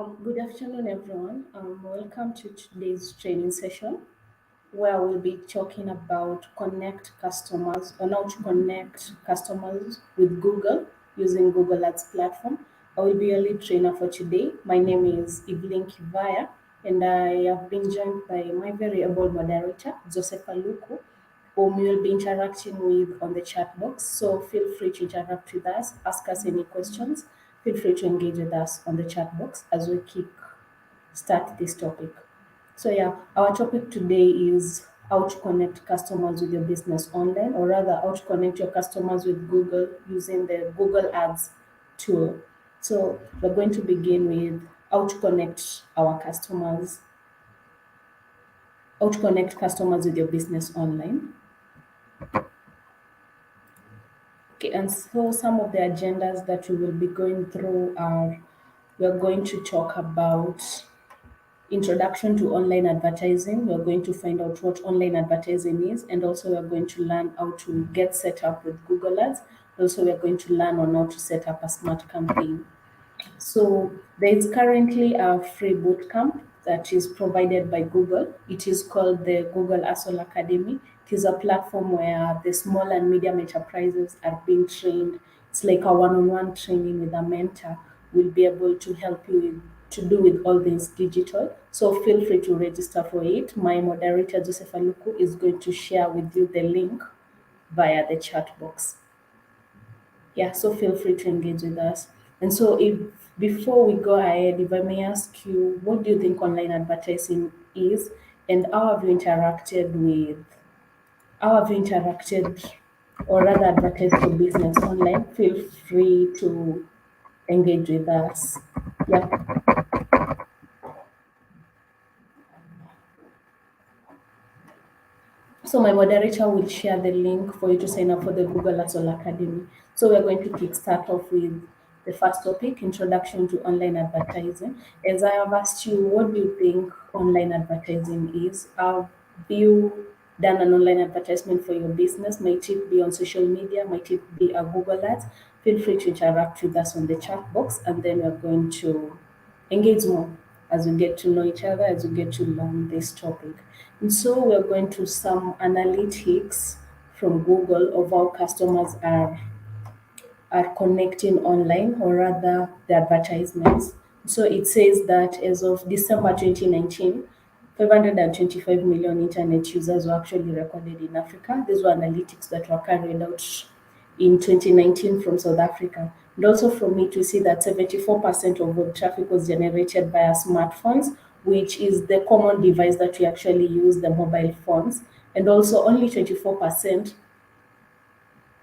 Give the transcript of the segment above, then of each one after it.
Good afternoon, everyone. Welcome to today's training session where we'll be talking about connect customers on how to connect customers with Google using Google Ads platform. I will be your lead trainer for today. My name is Evelyn Kivaya, and I have been joined by my very able moderator, Joseph Aluku, whom you'll be interacting with on the chat box. So feel free to interact with us, ask us any questions. Feel free to engage with us on the chat box as we start this topic. So yeah, our topic today is how to connect customers with your business online, or rather how to connect your customers with Google using the Google Ads tool. So we're going to begin with how to connect customers with your business online. Okay, and so some of the agendas that we will be going through are we're going to talk about introduction to online advertising. We're going to find out what online advertising is, and also we're going to learn how to get set up with Google Ads. Also, we're going to learn on how to set up a smart campaign. So there is currently a free bootcamp that is provided by Google. It is called the Google Asol Academy. It is a platform where the small and medium enterprises are being trained. It's like a one-on-one training with a mentor will be able to help you to do with all things digital. So feel free to register for it. My moderator Joseph Aluku is going to share with you the link via the chat box. Yeah, so feel free to engage with us. And so if before we go ahead, if I may ask you, what do you think online advertising is, and how have you interacted or rather advertised your business online? Feel free to engage with us. Yeah. So my moderator will share the link for you to sign up for the Google Asol Academy. So we're going to kickstart off with the first topic, introduction to online advertising. As I have asked you, what do you think online advertising is? Have you done an online advertisement for your business? Might it be on social media? Might it be a Google Ads? Feel free to interact with us on the chat box, and then we're going to engage more as we get to know each other, as we get to learn this topic. And so we're going to some analytics from Google of how customers are connecting online, or rather the advertisements. So it says that as of December 2019, 525 million internet users were actually recorded in Africa. These were analytics that were carried out in 2019 from South Africa. And also from it, we see that 74% of web traffic was generated via smartphones, which is the common device that we actually use, the mobile phones. And also only 24%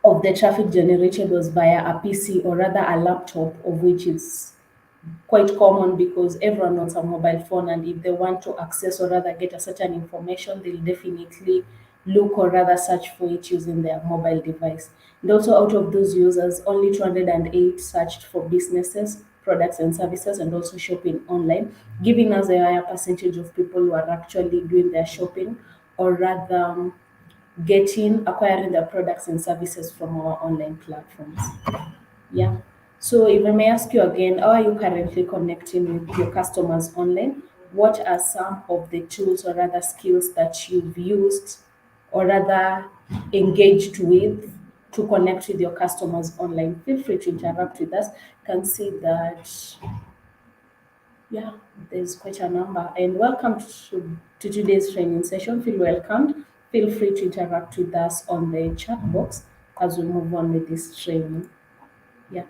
of the traffic generated was via a PC, or rather a laptop, of which is quite common because everyone owns a mobile phone, and if they want to access or rather get a certain information, they'll definitely look or rather search for it using their mobile device. And also out of those users, only 208 searched for businesses, products and services, and also shopping online, giving us a higher percentage of people who are actually doing their shopping, or rather acquiring their products and services from our online platforms. Yeah. So if I may ask you again, how are you currently connecting with your customers online? What are some of the tools or other skills that you've used or rather engaged with to connect with your customers online? Feel free to interact with us. You can see that, yeah, there's quite a number. And welcome to today's training session. Feel welcomed. Feel free to interact with us on the chat box as we move on with this training. Yeah.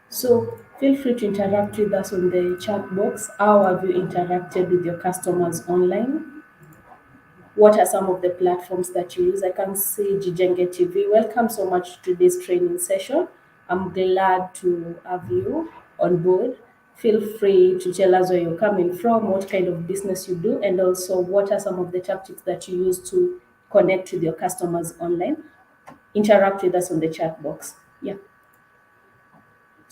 So feel free to interact with us on the chat box. How have you interacted with your customers online? What are some of the platforms that you use? I can see Jijenge TV. Welcome so much to this training session. I'm glad to have you on board. Feel free to tell us where you're coming from, what kind of business you do, and also what are some of the tactics that you use to connect with your customers online. Interact with us on the chat box. Yeah.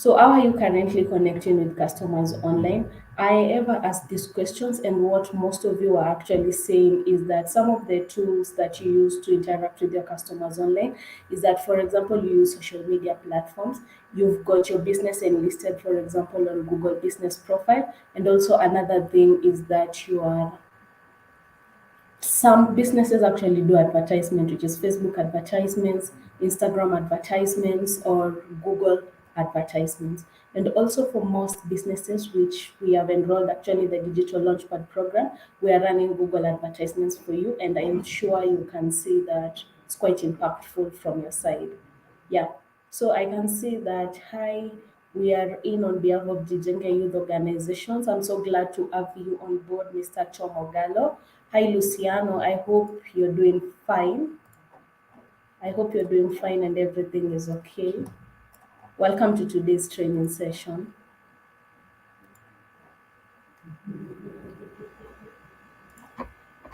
So, how are you currently connecting with customers online? I ever ask these questions, and what most of you are actually saying is that some of the tools that you use to interact with your customers online is that, for example, you use social media platforms. You've got your business enlisted, for example, on Google Business Profile, and also another thing is that you are some businesses actually do advertisement, which is Facebook advertisements, Instagram advertisements, or Google advertisements. And also for most businesses, which we have enrolled actually the Digital Launchpad program, we are running Google advertisements for you, and I'm sure you can see that it's quite impactful from your side. Yeah. So I can see that, hi, we are in on behalf of Jijenga Youth Organizations. I'm so glad to have you on board, Mr. Chomogalo. Hi, Luciano. I hope you're doing fine. I hope you're doing fine and everything is okay. Welcome to today's training session.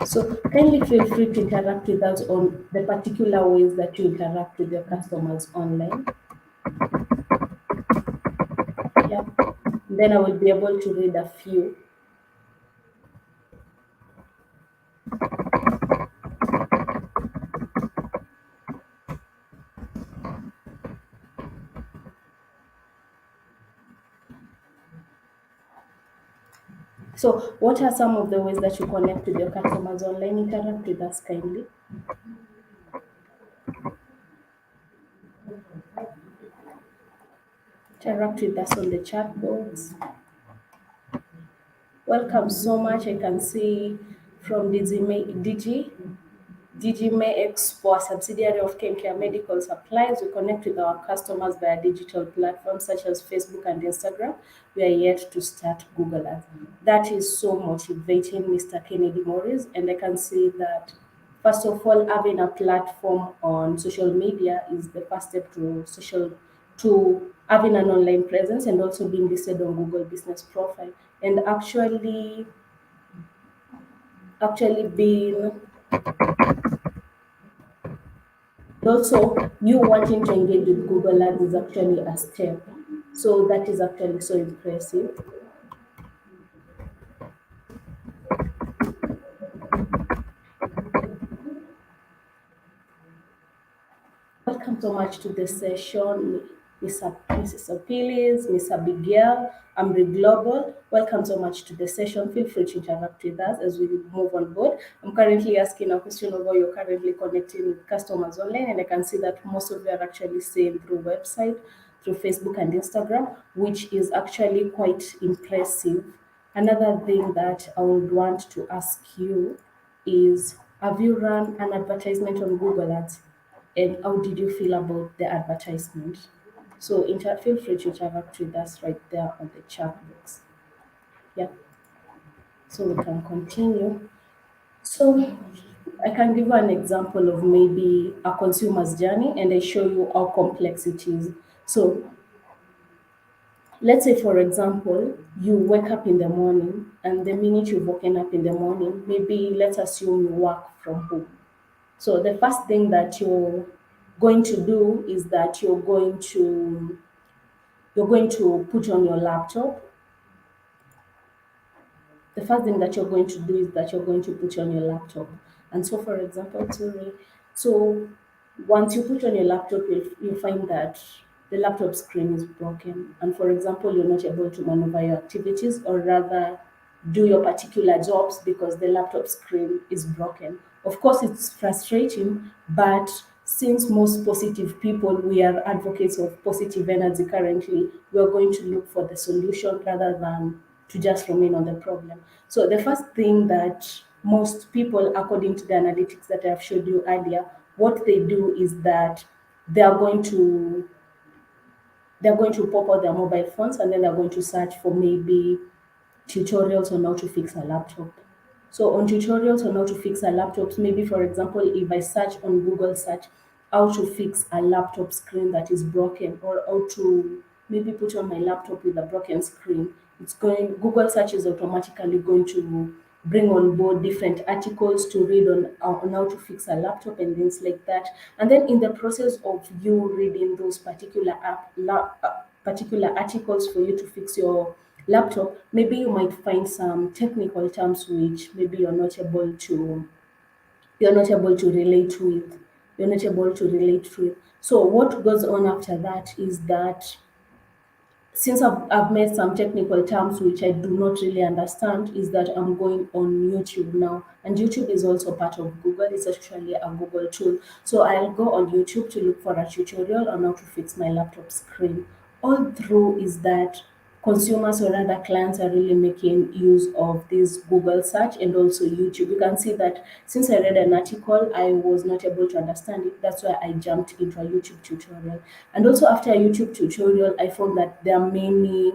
So kindly feel free to interact with us on the particular ways that you interact with your customers online. Yeah. Then I will be able to read a few. So, what are some of the ways that you connect with your customers online? Interact with us kindly. Interact with us on the chat box. Welcome so much. I can see from DGMA Expo, a subsidiary of Care Medical Supplies. We connect with our customers via digital platforms such as Facebook and Instagram. We are yet to start Google Ads. That is so motivating, Mr. Kennedy Morris. And I can see that, first of all, having a platform on social media is the first step to having an online presence and also being listed on Google Business Profile. And actually being also, you wanting to engage with Google Ads is actually a step. So that is actually so impressive. Welcome so much to the session, Mrs. Apilis, Miss Abigail, Amri Global. Welcome so much to the session. Feel free to interact with us as we move on board. I'm currently asking a question of how you're currently connecting with customers online, and I can see that most of you are actually saying through website, through Facebook and Instagram, which is actually quite impressive. Another thing that I would want to ask you is, have you run an advertisement on Google Ads? And how did you feel about the advertisement? So feel free to interact with us right there on the chat box. Yeah, so we can continue. So I can give you an example of maybe a consumer's journey and I show you how complex it is. So let's say, for example, you wake up in the morning, and the minute you've woken up in the morning, maybe let's assume you work from home. So the first thing that you're going to do is that you're going to put on your laptop. The first thing that you're going to do is that you're going to put on your laptop. And so, for example, so once you put on your laptop, you'll find that the laptop screen is broken. And for example, you're not able to maneuver your activities or rather do your particular jobs because the laptop screen is broken. Of course, it's frustrating, but since most positive people, we are advocates of positive energy currently, we're going to look for the solution rather than to just remain on the problem. So the first thing that most people, according to the analytics that I've showed you earlier, what they do is that they are going to they're going to pop out their mobile phones and then they're going to search for maybe tutorials on how to fix a laptop. So on tutorials on how to fix a laptop, maybe for example, if I search on Google search how to fix a laptop screen that is broken or how to maybe put on my laptop with a broken screen, it's going Google search is automatically going to bring on board different articles to read on how to fix a laptop and things like that. And then in the process of you reading those particular particular articles for you to fix your laptop, maybe you might find some technical terms which maybe you're not able to relate with. You're not able to relate with. So what goes on after that is that since I've made some technical terms which I do not really understand, is that I'm going on YouTube now. And YouTube is also part of Google. It's actually a Google tool. So I'll go on YouTube to look for a tutorial on how to fix my laptop screen. All through is that consumers or other clients are really making use of this Google search and also YouTube. You can see that since I read an article, I was not able to understand it. That's why I jumped into a YouTube tutorial. And also after a YouTube tutorial, I found that there are many,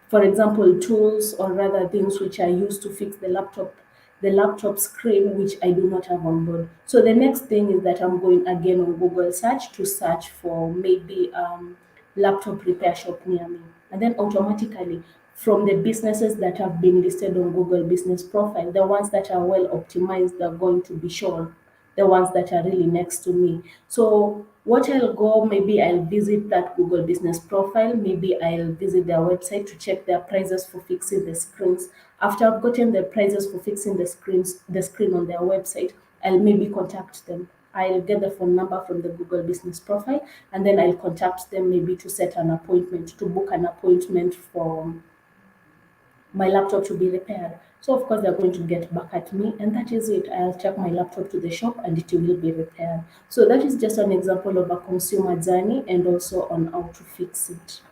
for example, tools or rather things which are used to fix the laptop screen which I do not have on board. So the next thing is that I'm going again on Google search to search for maybe laptop repair shop near me. And then automatically from the businesses that have been listed on Google Business Profile, the ones that are well optimized are going to be shown, the ones that are really next to me. So what I'll go, maybe I'll visit that Google Business Profile, maybe I'll visit their website to check their prices for fixing the screens. After I've gotten the prices for fixing the screen on their website, I'll maybe contact them. I'll get the phone number from the Google Business Profile, and then I'll contact them maybe to set an appointment, to book an appointment for my laptop to be repaired. So of course they're going to get back at me, and that is it. I'll take my laptop to the shop and it will be repaired. So that is just an example of a consumer journey and also on how to fix it.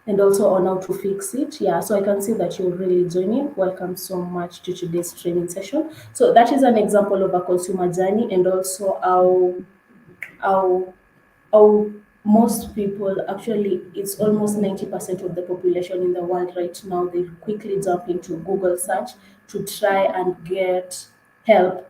And also on how to fix it. Yeah, so I can see that you're really joining. Welcome so much to today's training session. So that is an example of a consumer journey and also how how most people, actually it's almost 90% of the population in the world right now, they quickly jump into Google search to try and get help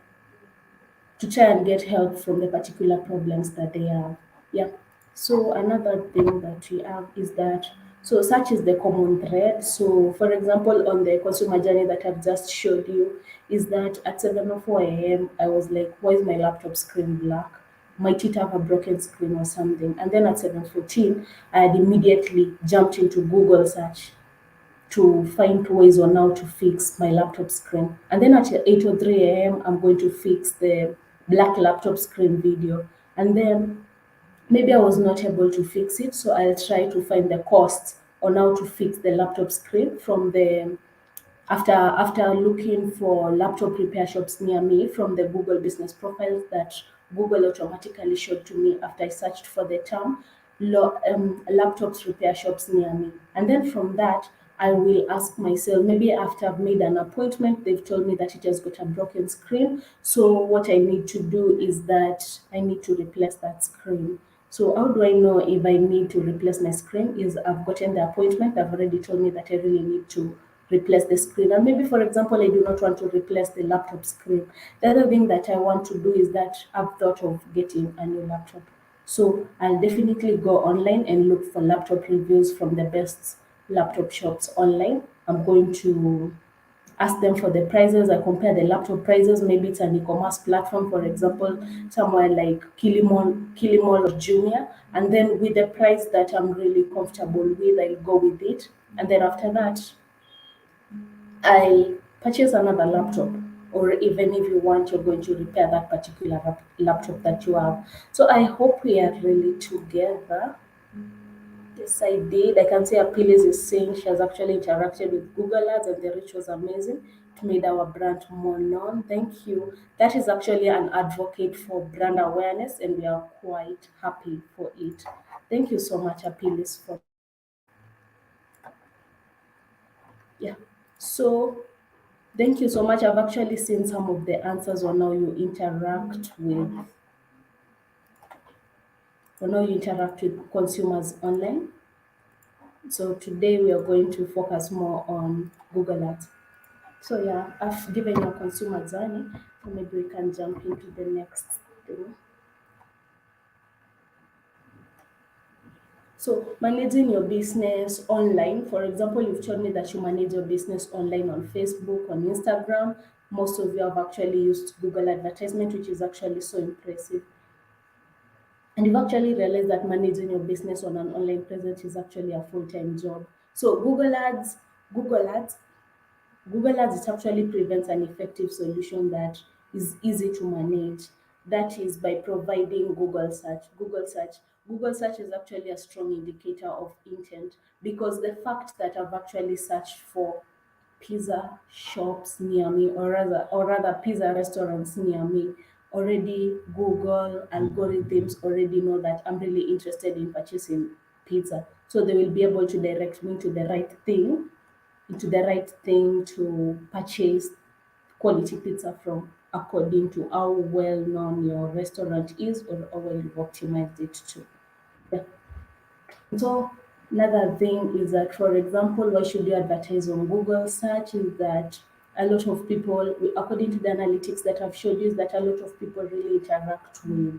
from the particular problems that they have. Yeah. So another thing that we have is that, so such is the common thread. So for example, on the consumer journey that I've just showed you, is that at 7:04 a.m. I was like, why is my laptop screen black? Might it have a broken screen or something? And then at 7:14, I had immediately jumped into Google search to find ways on how to fix my laptop screen. And then at 8:03 a.m., I'm going to fix the black laptop screen video. And then maybe I was not able to fix it, so I'll try to find the costs on how to fix the laptop screen from the after looking for laptop repair shops near me from the Google business profiles that Google automatically showed to me after I searched for the term laptops repair shops near me. And then from that, I will ask myself, maybe after I've made an appointment, they've told me that it has got a broken screen. So what I need to do is that I need to replace that screen. So how do I know if I need to replace my screen? Is I've gotten the appointment, they've already told me that I really need to replace the screen. And maybe, for example, I do not want to replace the laptop screen. The other thing that I want to do is that I've thought of getting a new laptop. So I'll definitely go online and look for laptop reviews from the best laptop shops online. I'm going to ask them for the prices. I compare the laptop prices. Maybe it's an e-commerce platform, for example, somewhere like Kilimall or Jumia. And then with the price that I'm really comfortable with, I'll go with it. And then after that, I purchase another laptop, or even if you want, you're going to repair that particular laptop that you have. So I hope we are really together. Yes, I did. I can see Appeals is saying she has actually interacted with Google Ads and the reach was amazing. It made our brand more known. Thank you. That is actually an advocate for brand awareness, and we are quite happy for it. Thank you so much, Appeals, for yeah. So thank you so much. I've actually seen some of the answers on how you interact with consumers online. So today we are going to focus more on Google Ads. So yeah, I've given you a consumer journey, so maybe we can jump into the next thing. So managing your business online, for example, you've told me that you manage your business online on Facebook, on Instagram. Most of you have actually used Google advertisement, which is actually so impressive. and you've actually realized that managing your business on an online presence is actually a full-time job. So Google Ads, Google Ads, it actually prevents an effective solution that is easy to manage. That is by providing Google search. Google search is actually a strong indicator of intent, because the fact that I've actually searched for pizza shops near me, or rather pizza restaurants near me, already Google algorithms already know that I'm really interested in purchasing pizza. So they will be able to direct me to the right thing, to purchase quality pizza from, according to how well known your restaurant is or how well you've optimized it to. Yeah. So another thing is that, for example, why should you advertise on Google search is that a lot of people, according to the analytics that I've showed you, is that a lot of people really interact with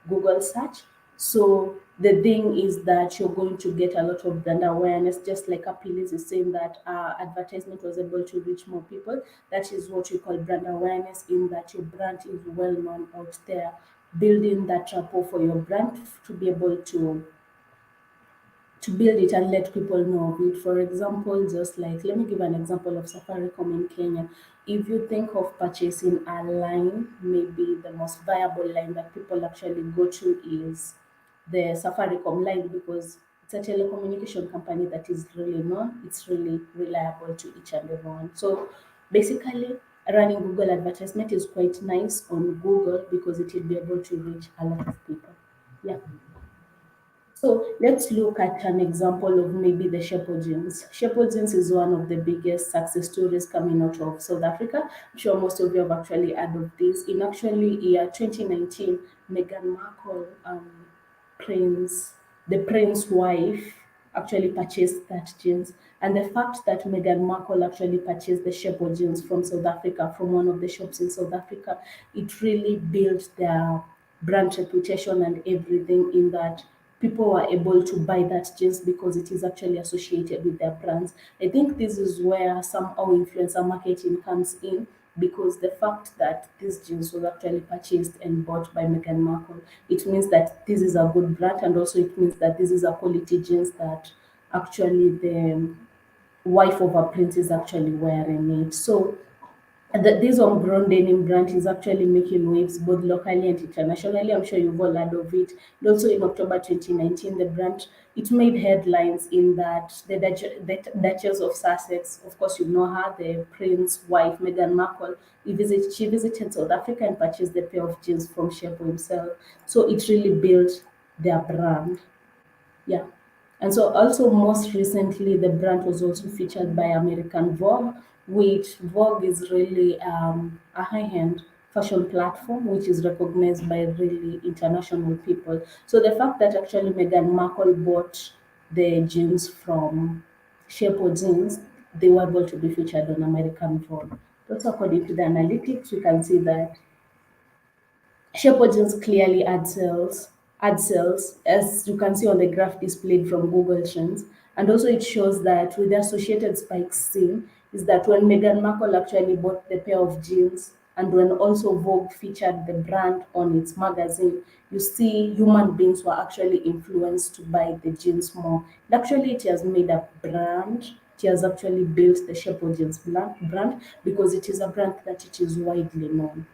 Google search. So the thing is that you're going to get a lot of brand awareness, just like Appeal is saying that advertisement was able to reach more people. That is what we call brand awareness, in that your brand is well known out there, building that rapport for your brand to be able to build it and let people know of it. For example, just like, let me give an example of Safaricom in Kenya. If you think of purchasing a line, maybe the most viable line that people actually go to is the Safaricom line, because it's a telecommunication company that is really known, it's really reliable to each and everyone. So basically, running Google advertisement is quite nice on Google because it will be able to reach a lot of people. Yeah. So let's look at an example of maybe the Shepherd jeans. Shepherd jeans is one of the biggest success stories coming out of South Africa. I'm sure most of you have actually heard of this. In actually year 2019, Meghan Markle, the prince wife, actually purchased that jeans. And the fact that Meghan Markle actually purchased the Shepherd jeans from South Africa, from one of the shops in South Africa, it really built their brand reputation and everything, in that people were able to buy that jeans because it is actually associated with their brands. I think this is where somehow influencer marketing comes in, because the fact that this jeans was actually purchased and bought by Meghan Markle, it means that this is a good brand, and also it means that this is a quality jeans that actually the wife of a prince is actually wearing it. So this homegrown denim brand is actually making waves both locally and internationally. I'm sure you've all heard of it. And also in October 2019, the brand, it made headlines in that the Duchess of Sussex, of course you know her, the Prince wife, Meghan Markle, she visited South Africa and purchased the pair of jeans from Shepo himself. So it really built their brand. Yeah. And so also most recently, the brand was also featured by American Vogue, which Vogue is really a high-end fashion platform, which is recognized by really international people. So the fact that actually Meghan Markle bought the jeans from Shepo Jeans, they were able to be featured on American Vogue. Also, according to the analytics, we can see that Shepherd clearly add sales, as you can see on the graph displayed from Google Trends. And also it shows that with the associated spikes seen, is that when Meghan Markle actually bought the pair of jeans, and when also Vogue featured the brand on its magazine, you see human beings were actually influenced to buy the jeans more. And actually it has made a brand, it has actually built the Shepherd brand, because it is a brand that it is widely known.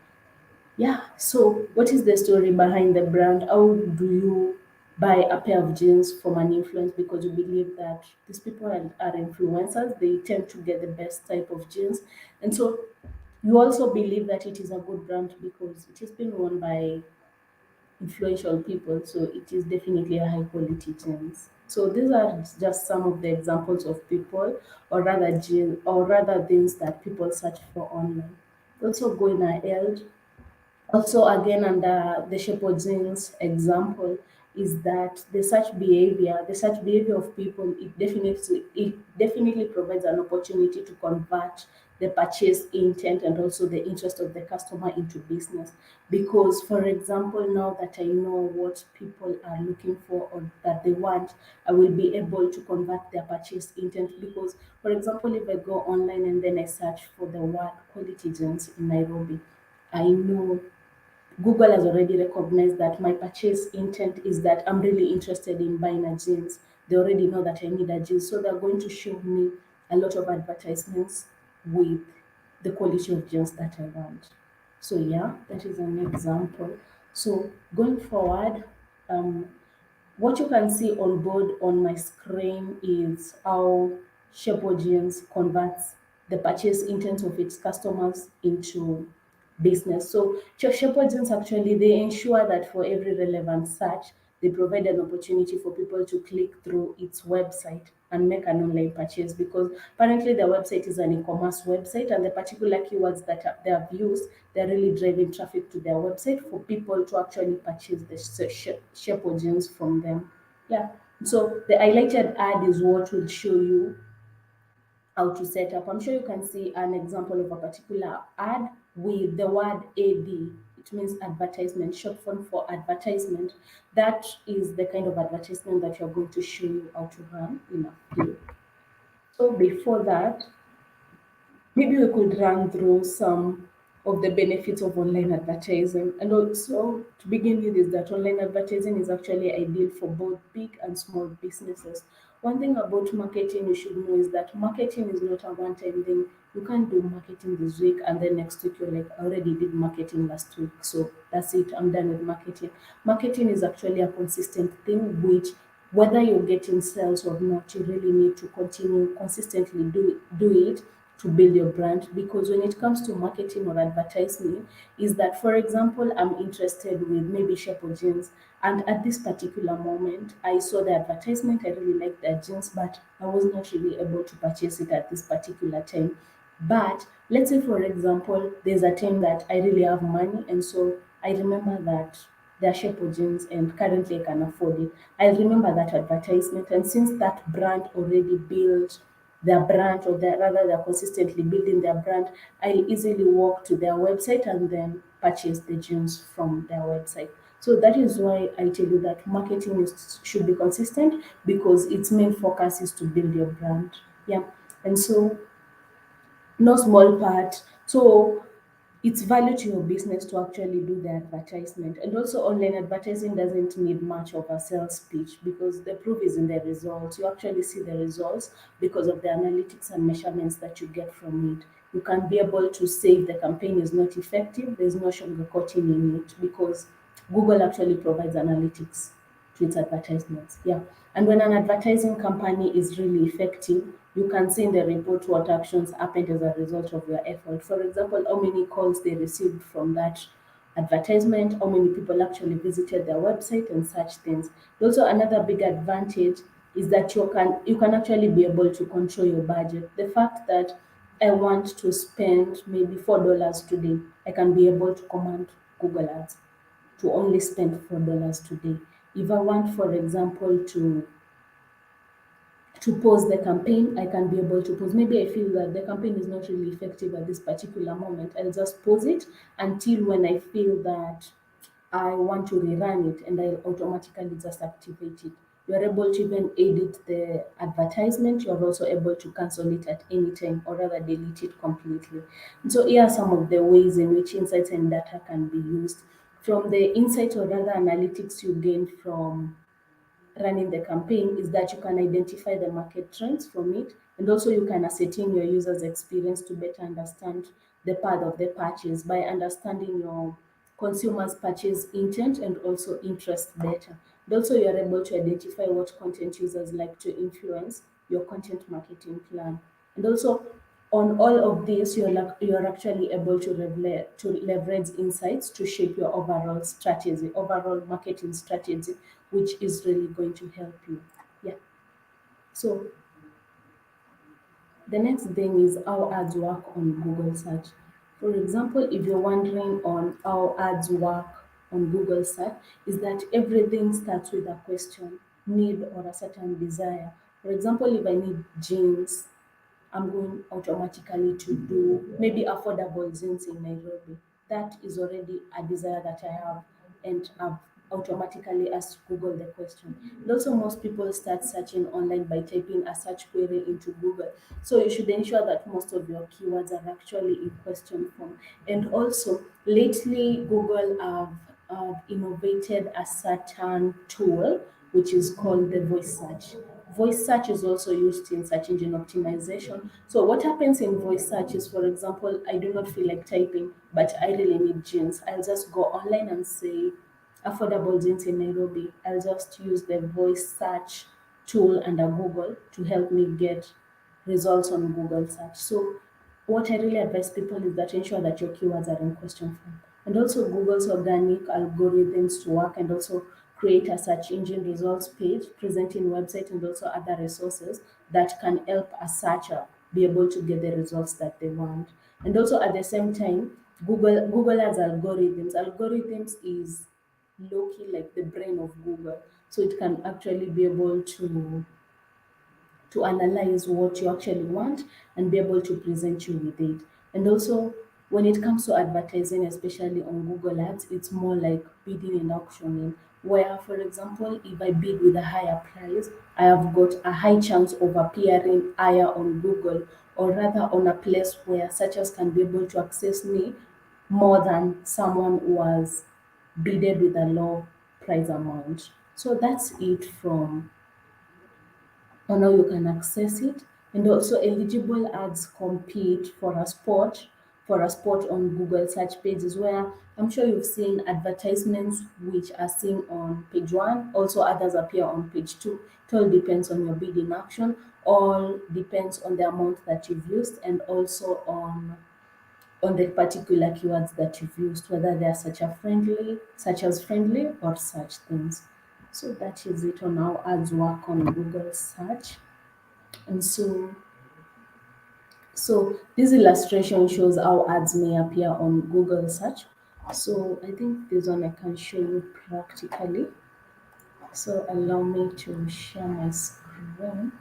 Yeah, so what is the story behind the brand? How do you buy a pair of jeans from an influence, because you believe that these people are influencers, they tend to get the best type of jeans. And so you also believe that it is a good brand because it has been worn by influential people, so it is definitely a high quality jeans. So these are just some of the examples of people, or rather jeans, or rather things that people search for online. Also going ahead, also, again, under the Shepherd's example, is that the search behavior of people, it definitely provides an opportunity to convert the purchase intent and also the interest of the customer into business. Because, for example, now that I know what people are looking for or that they want, I will be able to convert their purchase intent. Because, for example, if I go online and then I search for the word quality jeans in Nairobi, I know Google has already recognized that my purchase intent is that I'm really interested in buying a jeans. They already know that I need a jeans, so they're going to show me a lot of advertisements with the quality of jeans that I want. So yeah, that is an example. So going forward, um, what you can see on board on my screen is how Shepherd Jeans converts the purchase intent of its customers into business. So Shepherd Jeans actually they ensure that for every relevant search, they provide an opportunity for people to click through its website and make an online purchase because apparently their website is an e-commerce website and the particular keywords that they have used, they're really driving traffic to their website for people to actually purchase the Shepherd Jeans from them. Yeah. So the highlighted ad is what will show you how to set up. I'm sure you can see an example of a particular ad with the word AD. It means advertisement, short form for advertisement. That is the kind of advertisement that you're going to show you how to run in a few. So before that, maybe we could run through some of the benefits of online advertising. And also, to begin with, is that online advertising is actually ideal for both big and small businesses. One thing about marketing you should know is that marketing is not a one time thing. You can't do marketing this week and then next week you're like, I already did marketing last week. So that's it, I'm done with marketing. Marketing is actually a consistent thing, which whether you're getting sales or not, you really need to continue consistently do it to build your brand because when it comes to marketing or advertising is that for example I'm interested with maybe Shepherd jeans and at this particular moment I saw the advertisement, I really liked that jeans but I was not really able to purchase it at this particular time. But let's say for example there's a time that I really have money and so I remember that they're Shepherd jeans and currently I can afford it. I remember that advertisement and since that brand already built their brand or rather they're consistently building their brand, I'll easily walk to their website and then purchase the jeans from their website. So that is why I tell you that marketing should be consistent because its main focus is to build your brand. Yeah. And so no small part. So it's value to your business to actually do the advertisement. And also online advertising doesn't need much of a sales pitch because the proof is in the results. You actually see the results because of the analytics and measurements that you get from it. You can be able to say if the campaign is not effective, there's no sugarcoating in it because Google actually provides analytics to its advertisements. Yeah. And when an advertising company is really effective, you can see in the report what actions happened as a result of your effort. For example, how many calls they received from that advertisement, how many people actually visited their website and such things. Also, another big advantage is that you can actually be able to control your budget. The fact that I want to spend maybe $4 today, I can be able to command Google Ads to only spend $4 today. If I want, for example, to pause the campaign, I can be able to pause. Maybe I feel that the campaign is not really effective at this particular moment. I'll just pause it until when I feel that I want to rerun it and I'll automatically just activate it. You're able to even edit the advertisement. You're also able to cancel it at any time or rather delete it completely. And so here are some of the ways in which insights and data can be used. From the insights or rather analytics you gain from running the campaign is that you can identify the market trends from it and also you can ascertain your users experience to better understand the path of the purchase by understanding your consumers purchase intent and also interest better and also you're able to identify what content users like to influence your content marketing plan and also on all of this you're actually able to leverage insights to shape your overall strategy, overall marketing strategy, which is really going to help you. Yeah. So the next thing is how ads work on Google search. For example, if you're wondering on how ads work on Google search, is that everything starts with a question, need or a certain desire. For example, if I need jeans, I'm going automatically to do maybe affordable jeans in Nairobi. That is already a desire that I have and I've automatically ask Google the question. And also, most people start searching online by typing a search query into Google. So you should ensure that most of your keywords are actually in question form. And also, lately, Google have innovated a certain tool which is called the voice search. Voice search is also used in search engine optimization. So what happens in voice search is, for example, I do not feel like typing, but I really need jeans. I'll just go online and say affordable jeans in Nairobi. I'll just use the voice search tool under Google to help me get results on Google search. So what I really advise people is that ensure that your keywords are in question form. And also Google's organic algorithms to work, and also create a search engine results page presenting website and also other resources that can help a searcher be able to get the results that they want. And also at the same time, Google has algorithms. Algorithms is low-key like the brain of Google. So it can actually be able to analyze what you actually want and be able to present you with it. And also, when it comes to advertising, especially on Google Ads, it's more like bidding and auctioning. Where, for example, if I bid with a higher price, I have got a high chance of appearing higher on Google, or rather on a place where searchers can be able to access me more than someone who has bidded with a low price amount. So that's it from on how you can access it. And also eligible ads compete for a spot on Google search pages, where I'm sure you've seen advertisements which are seen on page one, also others appear on page two. It all depends on your bidding action, all depends on the amount that you've used, and also on the particular keywords that you've used, whether they are such as friendly or such things. So that is it on how ads work on Google search. And so this illustration shows how ads may appear on Google search. So I think this one I can show you practically. So allow me to share my screen.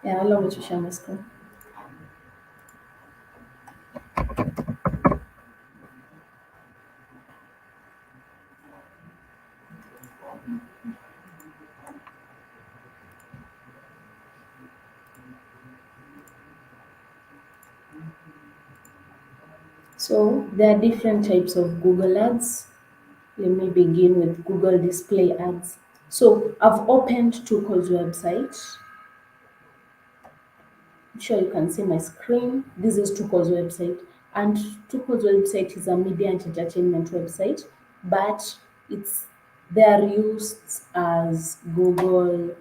Yeah, allow me to share my screen. So there are different types of Google ads. Let me begin with Google display ads. So I've opened Tuco's website. I'm sure you can see my screen. This is Tuco's website. And Tuco's website is a media and entertainment website, but it's they are used as Google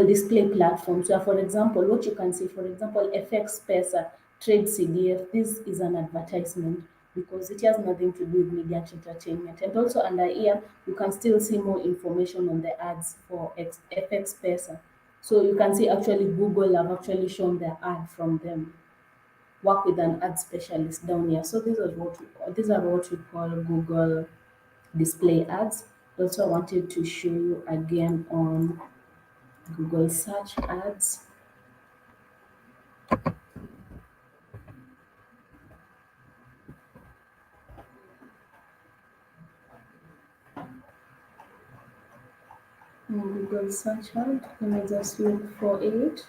display platforms. So, for example, what you can see, for example, FX Pesa, Trade CDF, this is an advertisement because it has nothing to do with media and entertainment. And also under here, you can still see more information on the ads for FX Pesa. So you can see actually Google have actually shown their ad from them. Work with an ad specialist down here. So these are what we call Google display ads. Also, I wanted to show you again on Google search ads. Google search ad. Let me just look for it.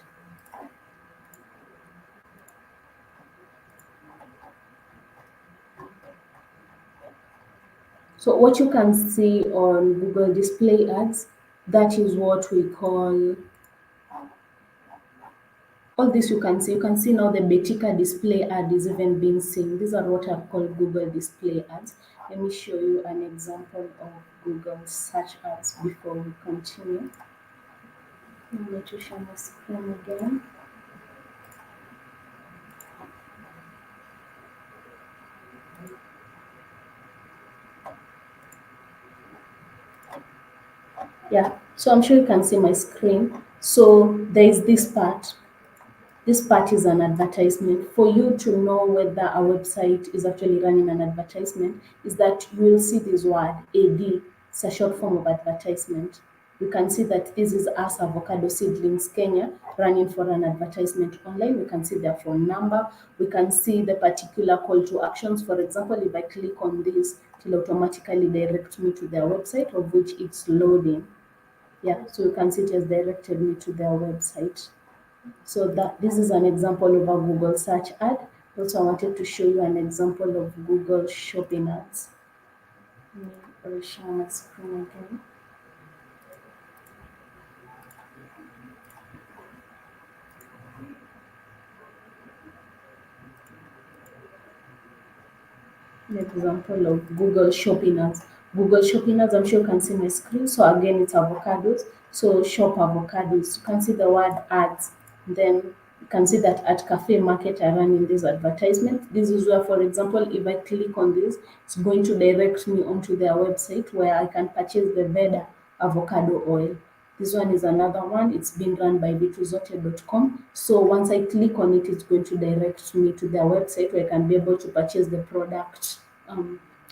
So what you can see on Google display ads, that is what we call all this. You can see now the Betika display ad is even being seen. These are what are called Google display ads. Let me show you an example of Google search ads before we continue. I'm going to share my screen again. Yeah, so I'm sure you can see my screen. So there is this part. This part is an advertisement. For you to know whether a website is actually running an advertisement, is that you will see this word AD. It's a short form of advertisement. We can see that this is us avocado seedlings Kenya running for an advertisement online. We can see their phone number. We can see the particular call to actions. For example, if I click on this, it will automatically direct me to their website, of which it's loading. Yeah, so you can see it has directed me to their website. So that this is an example of a Google search ad. Also, I wanted to show you an example of Google shopping ads. Let me share my screen again. An example of Google shopping ads. Google shopping ads, I'm sure you can see my screen. So again, it's avocados. So shop avocados. You can see the word ads. Then you can see that at Cafe Market are running this advertisement. This is where, for example, if I click on this, it's going to direct me onto their website where I can purchase the Veda avocado oil. This one is another one. It's been run by vituzote.com. So once I click on it, it's going to direct me to their website where I can be able to purchase the product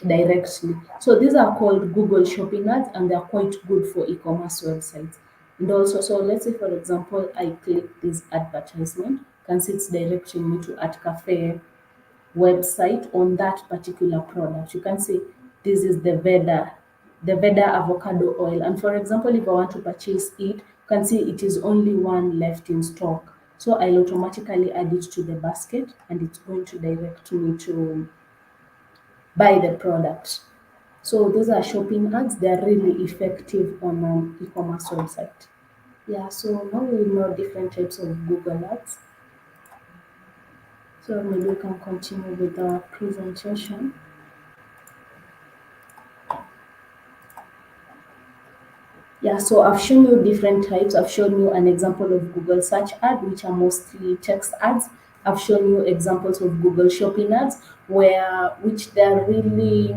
directly. So these are called Google shopping ads and they're quite good for e-commerce websites. And also, so let's say for example, I click this advertisement, you can see it's directing me to at cafe website on that particular product. You can see this is the Veda avocado oil. And for example, if I want to purchase it, you can see it is only one left in stock. So I'll automatically add it to the basket and it's going to direct me to buy the product. So those are shopping ads. They are really effective on an e-commerce website. Yeah, so now we know different types of Google ads. So maybe we can continue with our presentation. Yeah, so I've shown you different types. I've shown you an example of Google search ad, which are mostly text ads. I've shown you examples of Google shopping ads, which they're really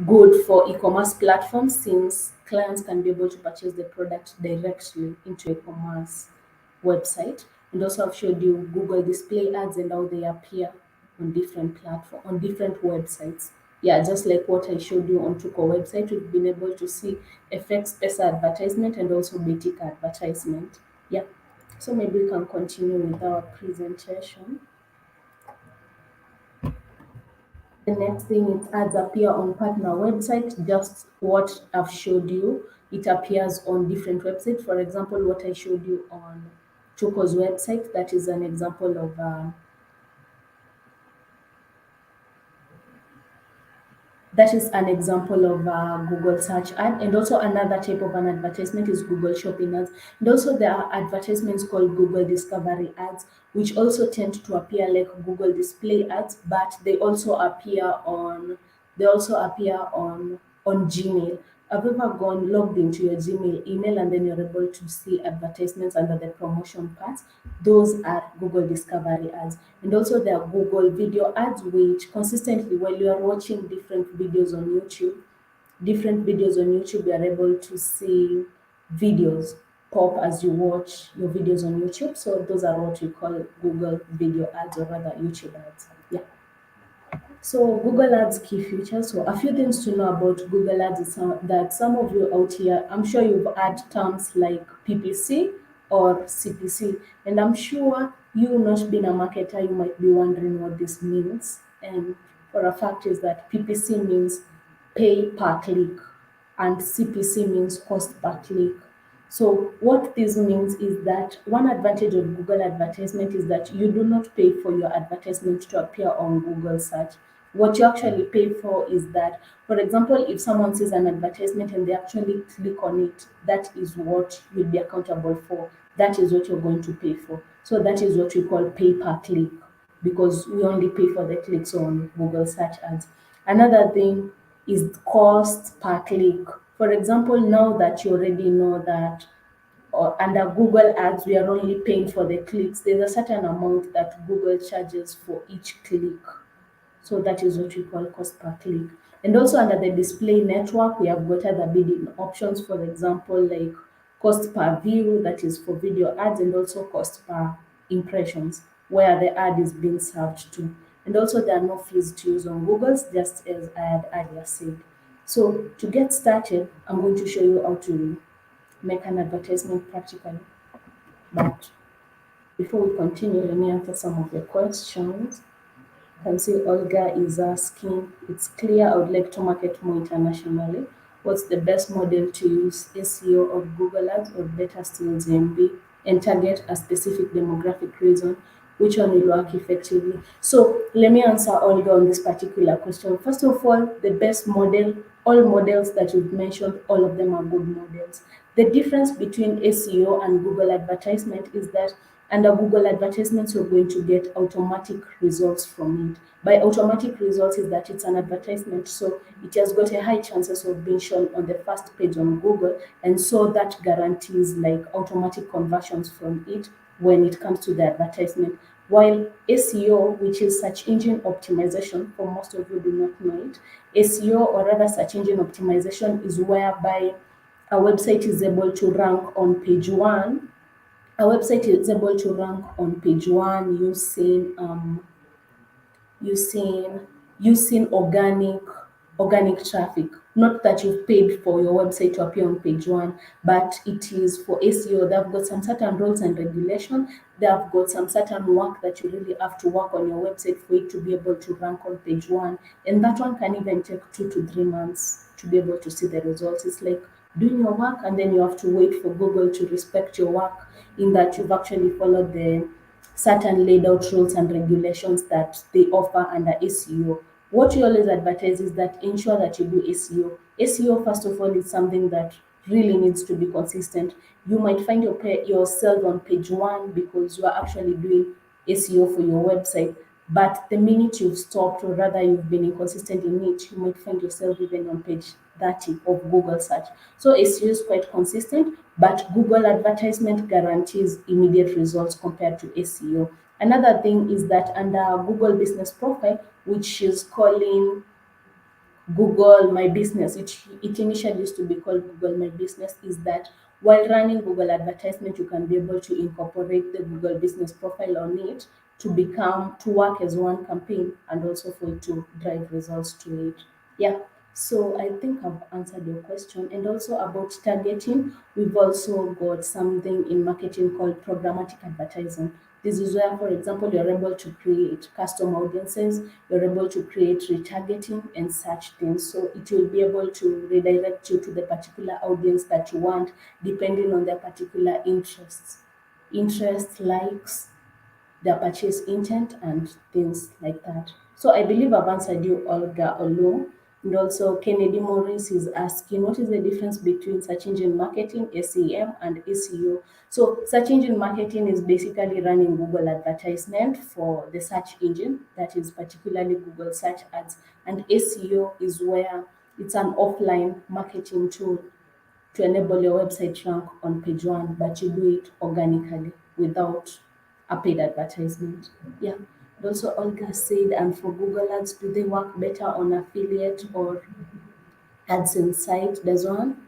good for e-commerce platforms since clients can be able to purchase the product directly into e-commerce website. And also I've showed you Google display ads and how they appear on different platform on different websites. Yeah, just like what I showed you on Tuko website, we've been able to see FX Pesa advertisement and also Boutique advertisement. Yeah. So maybe we can continue with our presentation. The next thing is ads appear on partner website, just what I've showed you. It appears on different websites. For example, what I showed you on Choco's website, that is an example of that is an example of a Google search ad. And also another type of an advertisement is Google shopping ads. And also there are advertisements called Google discovery ads, which also tend to appear like Google display ads, but they also appear on Gmail. Have you ever gone logged into your Gmail email and then you're able to see advertisements under the promotion parts? Those are Google discovery ads. And also there are Google video ads, which consistently while you are watching different videos on YouTube, you are able to see videos pop as you watch your videos on YouTube. So those are what we call Google video ads or rather YouTube ads. Yeah. So Google Ads key features. So a few things to know about Google Ads is that some of you out here, I'm sure you've heard terms like PPC or CPC, and I'm sure you not being a marketer, you might be wondering what this means. And for a fact is that PPC means pay per click, and CPC means cost per click. So what this means is that one advantage of Google advertisement is that you do not pay for your advertisement to appear on Google search. What you actually pay for is that, for example, if someone sees an advertisement and they actually click on it, that is what you'll be accountable for. That is what you're going to pay for. So that is what we call pay per click because we only pay for the clicks on Google search ads. Another thing is cost per click. For example, now that you already know that under Google Ads, we are only paying for the clicks, there's a certain amount that Google charges for each click. So that is what we call cost per click. And also under the display network, we have got other bidding options, for example, like cost per view, that is for video ads, and also cost per impressions, where the ad is being served to. And also there are no fees to use on Google's, just as I had earlier said. So to get started, I'm going to show you how to make an advertisement practical. But before we continue, let me answer some of your questions. Can see Olga is asking, it's clear I would like to market more internationally. What's the best model to use, SEO or Google Ads, or better still GMB, and target a specific demographic reason? Which one will work effectively? So let me answer Olga on this particular question. First of all, the best model, all models that you've mentioned, all of them are good models. The difference between SEO and Google advertisement is that under Google advertisements, you're going to get automatic results from it. By automatic results is that it's an advertisement, so it has got a high chances of being shown on the first page on Google, and so that guarantees like automatic conversions from it when it comes to the advertisement. While SEO, which is search engine optimization, for most of you do not know it, SEO or rather search engine optimization is whereby a website is able to rank on page one. A website is able to rank on page one using organic traffic. Not that you've paid for your website to appear on page one, but it is for SEO. They've got some certain rules and regulations. They have got some certain work that you really have to work on your website for it to be able to rank on page one. And that one can even take 2 to 3 months to be able to see the results. It's like doing your work and then you have to wait for Google to respect your work in that you've actually followed the certain laid out rules and regulations that they offer under SEO. What you always advertise is that ensure that you do SEO. SEO, first of all, is something that really needs to be consistent. You might find yourself on page one because you are actually doing SEO for your website. But the minute you've stopped, or rather you've been inconsistent in it, you might find yourself even on page 30 of Google search. So SEO is quite consistent, but Google advertisement guarantees immediate results compared to SEO. Another thing is that under Google Business Profile, which is calling Google My Business, it initially used to be called Google My Business, is that while running Google advertisement, you can be able to incorporate the Google Business Profile on it to work as one campaign and also for it to drive results to it. Yeah. So I think I've answered your question. And also about targeting, we've also got something in marketing called programmatic advertising. This is where, for example, you're able to create custom audiences, you're able to create retargeting and such things. So it will be able to redirect you to the particular audience that you want, depending on their particular interests, likes, their purchase intent and things like that. So I believe I've answered you, Olga Olu. And also Kennedy Morris is asking, what is the difference between search engine marketing, SEM, and SEO? So search engine marketing is basically running Google advertisement for the search engine, that is particularly Google search ads. And SEO is where it's an offline marketing tool to enable your website rank on page one, but you do it organically without a paid advertisement. Yeah. And also, Olga said, and for Google Ads, do they work better on affiliate or AdSense site? Does one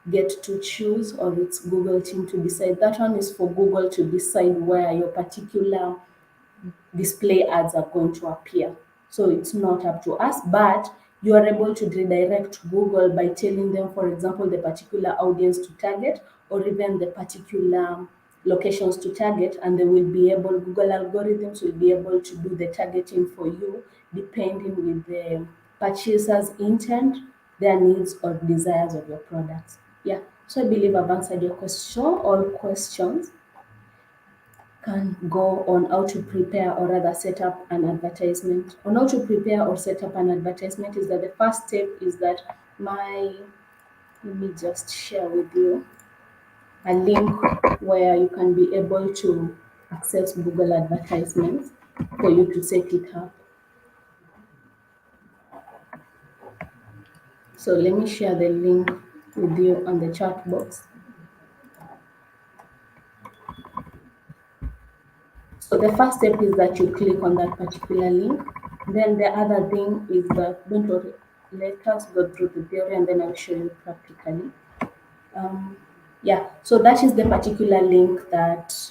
get to choose, or it's Google team to decide? That one is for Google to decide where your particular display ads are going to appear. So it's not up to us, but you are able to redirect Google by telling them, for example, the particular audience to target or even the particular locations to target, and they will be able, Google algorithms will be able to do the targeting for you depending with the purchaser's intent, their needs or desires of your products. Yeah. So I believe I've answered your question, all questions can go on how to prepare or rather set up an advertisement. On how to prepare or set up an advertisement is that the first step is that let me just share with you a link where you can be able to access Google advertisements for you to set it up. So let me share the link with you on the chat box. So the first step is that you click on that particular link. Then the other thing is that, don't worry, let us go through the theory and then I'll show you practically. Um, yeah, so that is the particular link that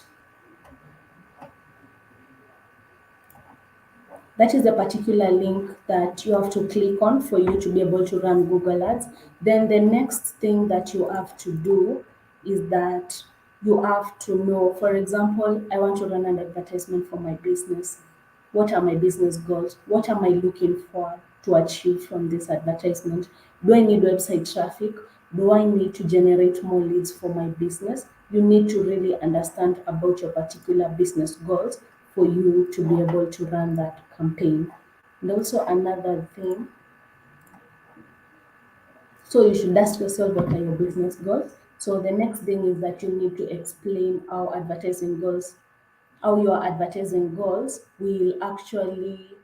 you have to click on for you to be able to run Google Ads. Then the next thing that you have to do is that you have to know, for example, I want to run an advertisement for my business. What are my business goals? What am I looking for to achieve from this advertisement? Do I need website traffic? Do I need to generate more leads for my business? You need to really understand about your particular business goals for you to be able to run that campaign. And also another thing, so you should ask yourself what are your business goals. So the next thing is that you need to explain how your advertising goals will actually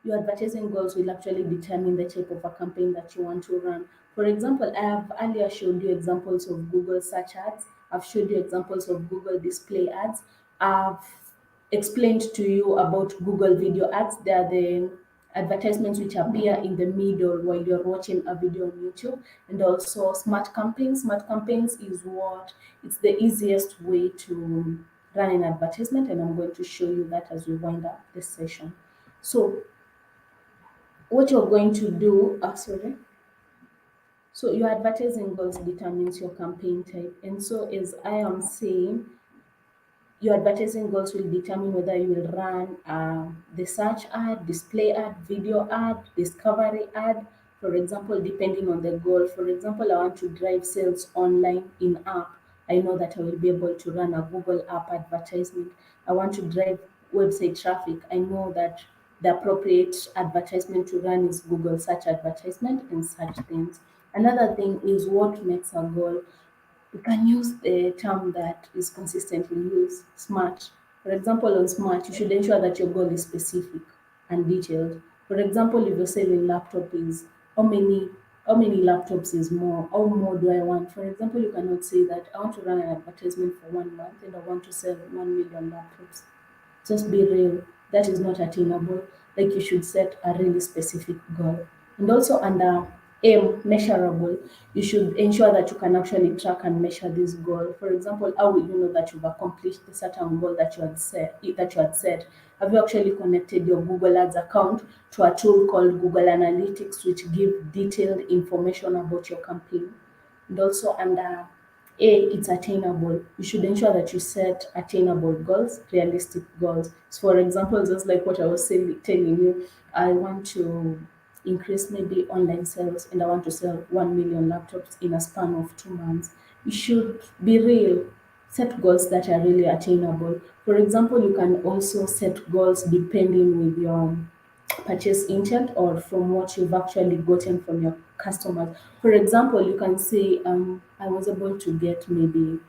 your advertising goals will actually determine the type of a campaign that you want to run. For example, I have earlier showed you examples of Google search ads. I've showed you examples of Google display ads. I've explained to you about Google video ads. They are the advertisements which appear in the middle while you're watching a video on YouTube. And also smart campaigns. Smart campaigns is what it's the easiest way to run an advertisement, and I'm going to show you that as we wind up this session. So what you're going to do, sorry. So your advertising goals determines your campaign type. And so as I am saying, your advertising goals will determine whether you will run the search ad, display ad, video ad, discovery ad. For example, depending on the goal. For example, I want to drive sales online in app. I know that I will be able to run a Google app advertisement. I want to drive website traffic. I know that the appropriate advertisement to run is Google search advertisement and such things. Another thing is what makes a goal. You can use a term that is consistently used, SMART. For example, on SMART, you should ensure that your goal is specific and detailed. For example, if you're selling laptop is how many laptops is more? How more do I want? For example, you cannot say that I want to run an advertisement for 1 month and I want to sell 1 million laptops. Just be real. That is not attainable. Like you should set a really specific goal. And also under aim, measurable, you should ensure that you can actually track and measure this goal. For example, how will you know that you've accomplished the certain goal that you had set? Have you actually connected your Google Ads account to a tool called Google Analytics, which give detailed information about your campaign? And also under it's attainable. You should ensure that you set attainable goals, realistic goals. So for example, just like what I was telling you, I want to increase maybe online sales and I want to sell 1 million laptops in a span of 2 months. You should be real. Set goals that are really attainable. For example, you can also set goals depending with your purchase intent or from what you've actually gotten from your customers. For example, you can say, I was able to get maybe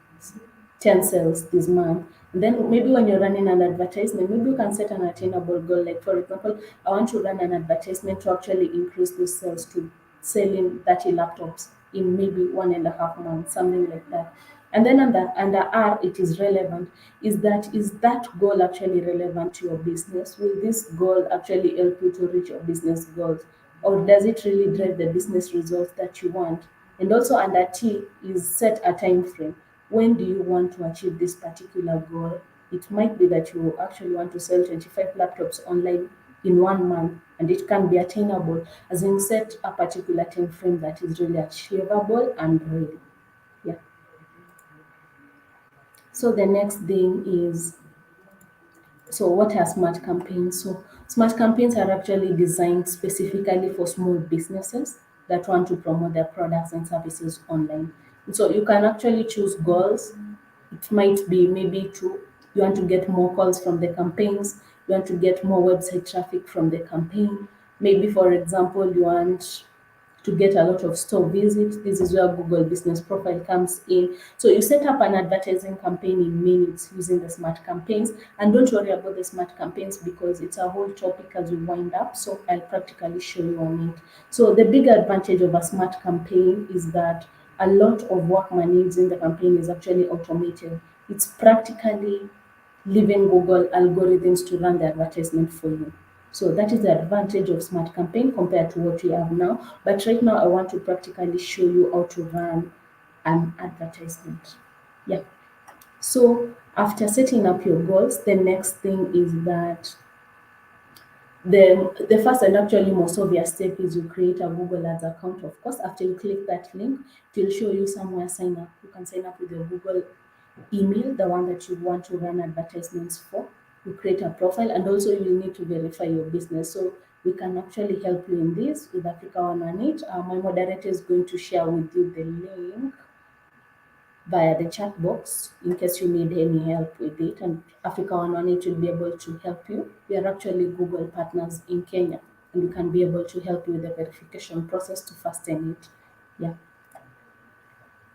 10 sales this month. And then maybe when you're running an advertisement, maybe you can set an attainable goal. Like, for example, I want to run an advertisement to actually increase those sales to selling 30 laptops in maybe 1.5 months, something like that. And then under R, it is relevant. Is that goal actually relevant to your business? Will this goal actually help you to reach your business goals? Or does it really drive the business results that you want? And also under T is set a time frame. When do you want to achieve this particular goal? It might be that you actually want to sell 25 laptops online in 1 month, and it can be attainable, as in set a particular time frame that is really achievable and real. Yeah. So the next thing is, so what are smart campaigns? So smart campaigns are actually designed specifically for small businesses that want to promote their products and services online. So you can actually choose goals. It might be maybe you want to get more calls from the campaigns, you want to get more website traffic from the campaign. Maybe, for example, you want to get a lot of store visits. This is where Google Business Profile comes in. So you set up an advertising campaign in minutes using the smart campaigns. And don't worry about the smart campaigns because it's a whole topic as we wind up. So I'll practically show you on it. So the big advantage of a smart campaign is that a lot of work managed in the campaign is actually automated. It's practically leaving Google algorithms to run the advertisement for you. So that is the advantage of smart campaign compared to what we have now. But right now I want to practically show you how to run an advertisement. Yeah. So after setting up your goals, the next thing is that The first and actually most obvious step is you create a Google Ads account. Of course, after you click that link, it will show you somewhere sign up. You can sign up with your Google email, the one that you want to run advertisements for. You create a profile, and also you need to verify your business. So we can actually help you in this with Africa 118. My moderator is going to share with you the link via the chat box in case you need any help with it. And Africa 118 will be able to help you. We are actually Google partners in Kenya, and we can be able to help you with the verification process to fasten it. Yeah.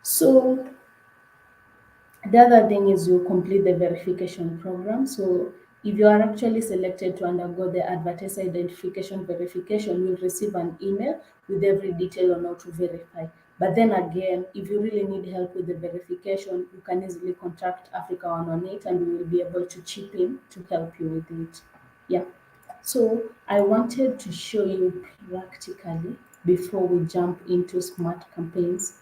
So the other thing is you complete the verification program. So if you are actually selected to undergo the advertiser identification verification, you'll receive an email with every detail on how to verify. But then again, if you really need help with the verification, you can easily contact Africa 118 and we will be able to chip in to help you with it. Yeah. So I wanted to show you practically before we jump into smart campaigns.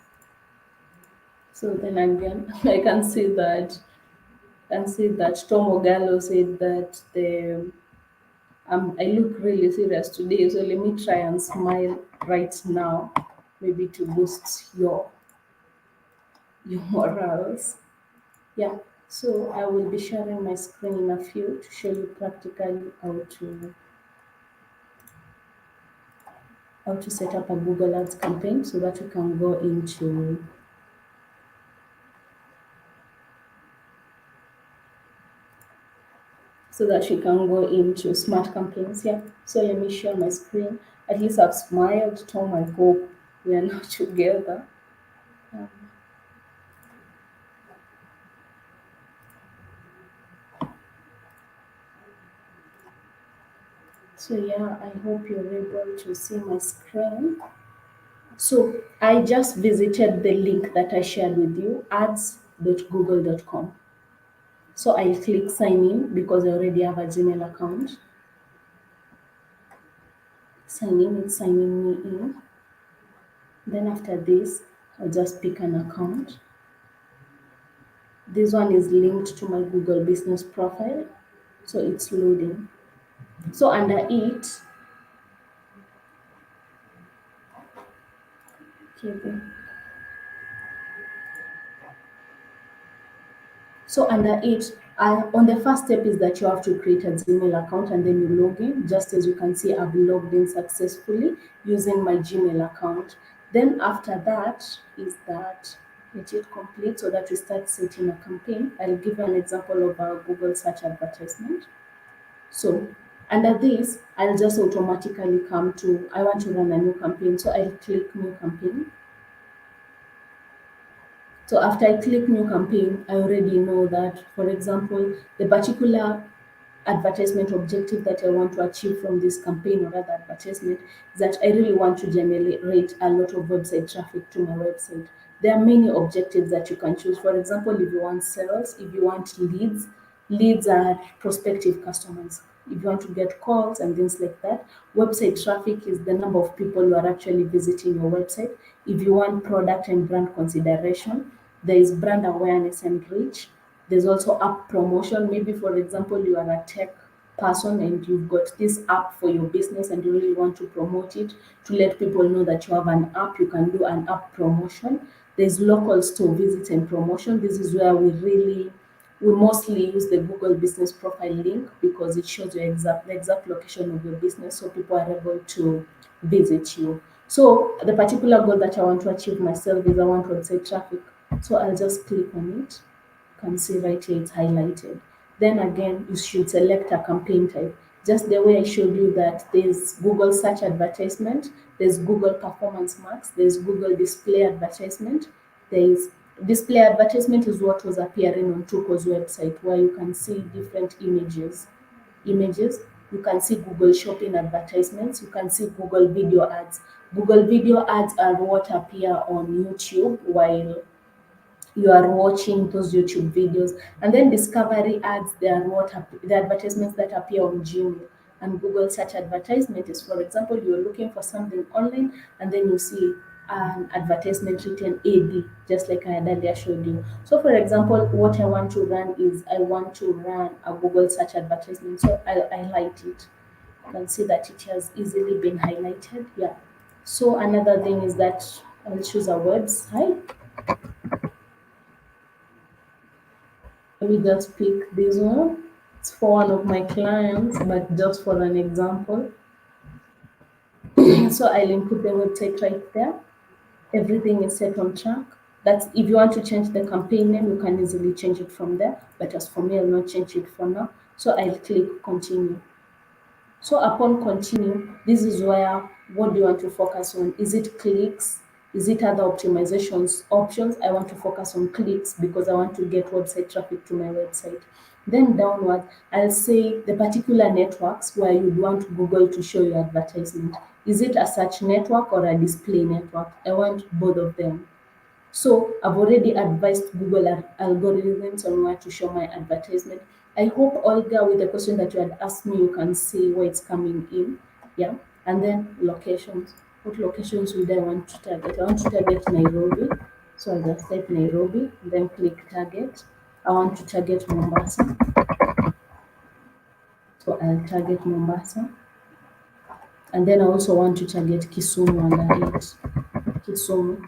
So then again, I can see that Tom Ogallo said that I look really serious today, so let me try and smile right now, maybe to boost your morals. Yeah. So I will be sharing my screen in a few to show you practically how to set up a Google Ads campaign so that we can go into smart campaigns. Yeah. So let me share my screen. At least I've smiled. Tom, I hope we are not together. Um, so yeah, I hope you're able to see my screen. So I just visited the link that I shared with you, ads.google.com. So I'll click sign in because I already have a Gmail account. Sign in, it's signing me in. Then after this, I'll just pick an account. This one is linked to my Google business profile. So it's loading. So under it, okay, so under it, on the first step is that you have to create a Gmail account and then you log in. Just as you can see, I've logged in successfully using my Gmail account. Then after that is that let it complete so that we start setting a campaign. I'll give you an example of our Google search advertisement. So under this, I'll just automatically come to, I want to run a new campaign. So I'll click new campaign. So after I click new campaign, I already know that, for example, the particular advertisement objective that I want to achieve from this campaign or other advertisement is that I really want to generate a lot of website traffic to my website. There are many objectives that you can choose. For example, if you want sales, if you want leads, leads are prospective customers. If you want to get calls and things like that, website traffic is the number of people who are actually visiting your website. If you want product and brand consideration, there is brand awareness and reach. There's also app promotion. Maybe, for example, you are a tech person and you've got this app for your business and you really want to promote it to let people know that you have an app. You can do an app promotion. There's local store visits and promotion. This is where we mostly use the Google business profile link because it shows the exact location of your business so people are able to visit you. So the particular goal that I want to achieve myself is I want website traffic. So I'll just click on it. You can see right here it's highlighted. Then again, you should select a campaign type. Just the way I showed you that there's Google search advertisement, there's Google performance max, there's Google display advertisement, there is display advertisement is what was appearing on Tuko's website where you can see different images. You can see Google shopping advertisements, you can see Google video ads. Google video ads are what appear on YouTube while you are watching those YouTube videos. And then discovery ads, they are the advertisements that appear on Gmail. And Google search advertisement is, for example, you're looking for something online and then you see an advertisement written AD, just like I had earlier showed you. So, for example, what I want to run is I want to run a Google search advertisement. So I'll highlight it. You can see that it has easily been highlighted. Yeah. So another thing is that I'll choose a website. Let me just pick this one. It's for one of my clients, but just for an example. So I'll input the website right there. Everything is set on track. That's if you want to change the campaign name, you can easily change it from there. But as for me, I'll not change it for now. So I'll click continue. So upon continue, this is where what do you want to focus on? Is it clicks? Is it other optimizations options? I want to focus on clicks because I want to get website traffic to my website. Then downward, I'll say the particular networks where you want Google to show your advertisement. Is it a search network or a display network? I want both of them. So I've already advised Google algorithms on where to show my advertisement. I hope, Olga, with the question that you had asked me, you can see where it's coming in. Yeah. And then locations. What locations would I want to target? I want to target Nairobi. So I'll just type Nairobi, then click target. I want to target Mombasa. So I'll target Mombasa. And then I also want to target Kisumu under it. Kisumu.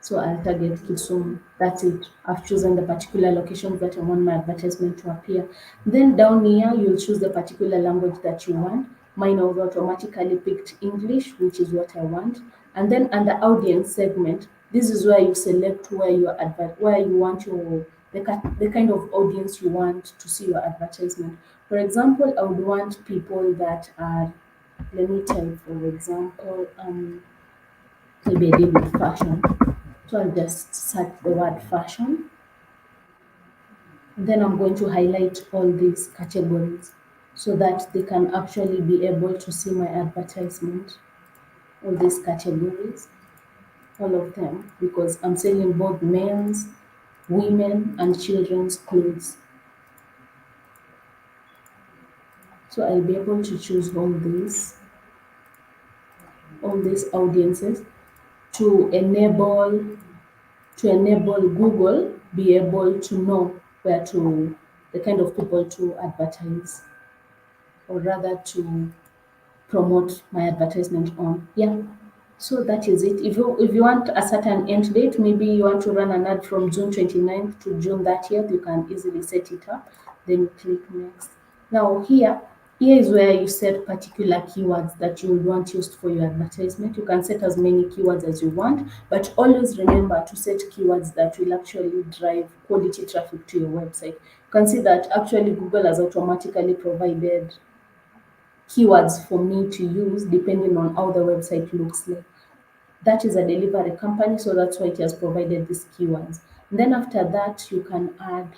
So I'll target Kisumu. That's it. I've chosen the particular location that I want my advertisement to appear. Then down here, you'll choose the particular language that you want. Mine was automatically picked English, which is what I want. And then under audience segment, this is where you select where you want the kind of audience you want to see your advertisement. For example, I would want people that are, let me type for example, maybe I did with fashion. So I'll just search the word fashion. Then I'm going to highlight all these categories so that they can actually be able to see my advertisement. All these categories, all of them, because I'm selling both men's, women, and children's clothes. So I'll be able to choose all these audiences to enable Google be able to know where to the kind of people to advertise or rather to promote my advertisement on. Yeah. So that is it. If you want a certain end date, maybe you want to run an ad from June 29th to June 30th, you can easily set it up. Then you click next. Now here is where you set particular keywords that you would want used for your advertisement. You can set as many keywords as you want, but always remember to set keywords that will actually drive quality traffic to your website. You can see that actually Google has automatically provided keywords for me to use depending on how the website looks like. That is a delivery company, so that's why it has provided these keywords. And then after that, you can add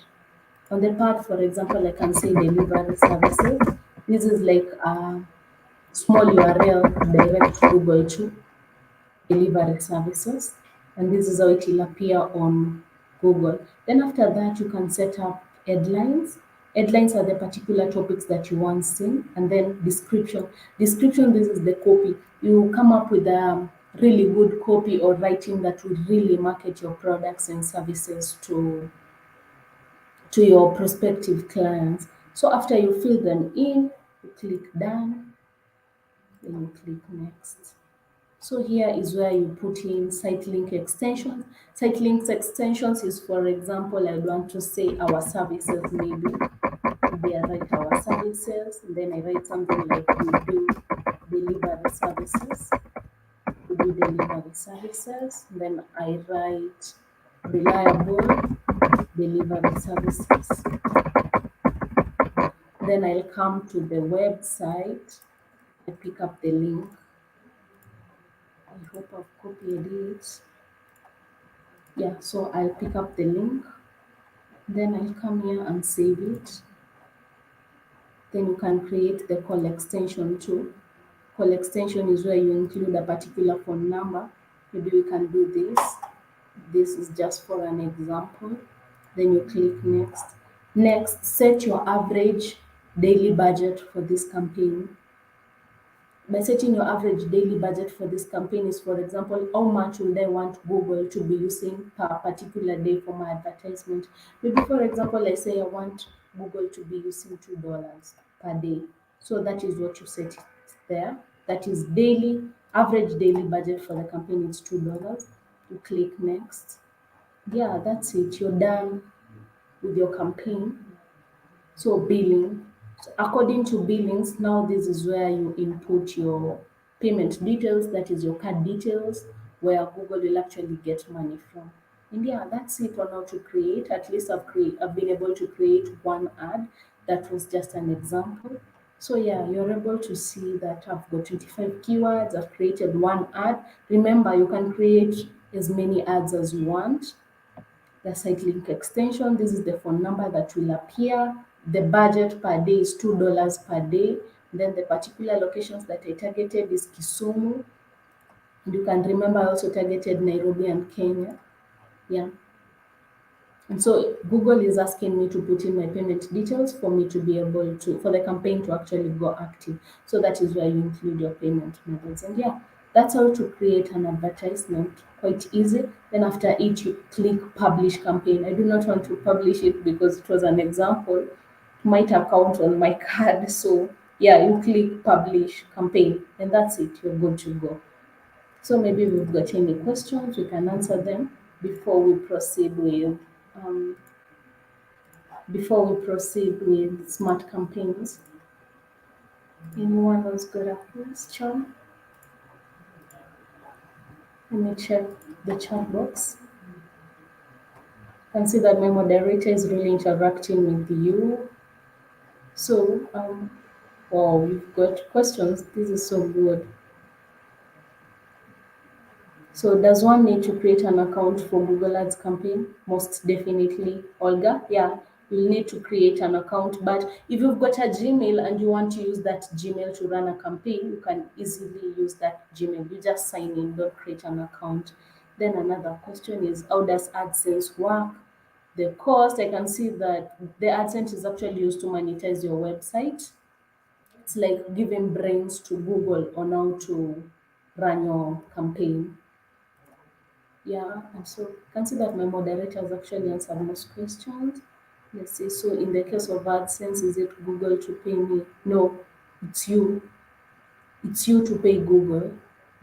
on the part, for example, I can say delivery services. This is like a small URL direct Google to delivery services, and this is how it will appear on Google. Then after that, you can set up headlines. Headlines are the particular topics that you want seen, and then description. Description, this is the copy. You come up with a really good copy or writing that will really market your products and services to your prospective clients. So after you fill them in, you click done, then you click next. So here is where you put in site link extensions. Site links extensions is, for example, I want to say our services maybe. Maybe I write our services, and then I write something like we do delivery services. We do delivery services. Then I write reliable delivery services. Then I'll come to the website. I pick up the link. I hope I've copied it. Yeah, so I'll pick up the link, then I'll come here and save it. Then you can create the call extension too. Call extension is where you include a particular phone number. Maybe we can do this. This is just for an example. Then you click next. Next, set your average daily budget for this campaign. By setting your average daily budget for this campaign is, for example, how much would I want Google to be using per particular day for my advertisement. Maybe, for example, I say I want Google to be using $2 per day. So that is what you set there. That is daily, average daily budget for the campaign is $2. You click next. Yeah, that's it. You're done with your campaign. So billing. So according to billings, now this is where you input your payment details, that is your card details, where Google will actually get money from. And yeah, that's it on how to create. At least I've been able to create one ad. That was just an example. So yeah, you're able to see that I've got 25 keywords, I've created one ad. Remember, you can create as many ads as you want. The site link extension, this is the phone number that will appear. The budget per day is $2 per day. Then the particular locations that I targeted is Kisumu. And you can remember I also targeted Nairobi and Kenya. Yeah. And so Google is asking me to put in my payment details for me to be able to, for the campaign to actually go active. So that is where you include your payment methods. And yeah, that's how to create an advertisement. Quite easy. Then after each, you click publish campaign. I do not want to publish it because it was an example to my account on my card. So yeah, you click publish campaign and that's it. You're good to go. So maybe we've got any questions, we can answer them before we proceed with um, smart campaigns. Anyone who's got a question? Let me check the chat box. I can see that my moderator is really interacting with you. So, wow, we've got questions. This is so good. So does one need to create an account for Google Ads campaign? Most definitely, Olga. Yeah, you'll need to create an account. But if you've got a Gmail and you want to use that Gmail to run a campaign, you can easily use that Gmail. You just sign in, don't create an account. Then another question is, how does AdSense work? The cost, I can see that the AdSense is actually used to monetize your website. It's like giving brains to Google on how to run your campaign. Yeah, and so you can see that my moderator has actually answered most questions. Let's see. So in the case of AdSense, is it Google to pay me? No, it's you. It's you to pay Google.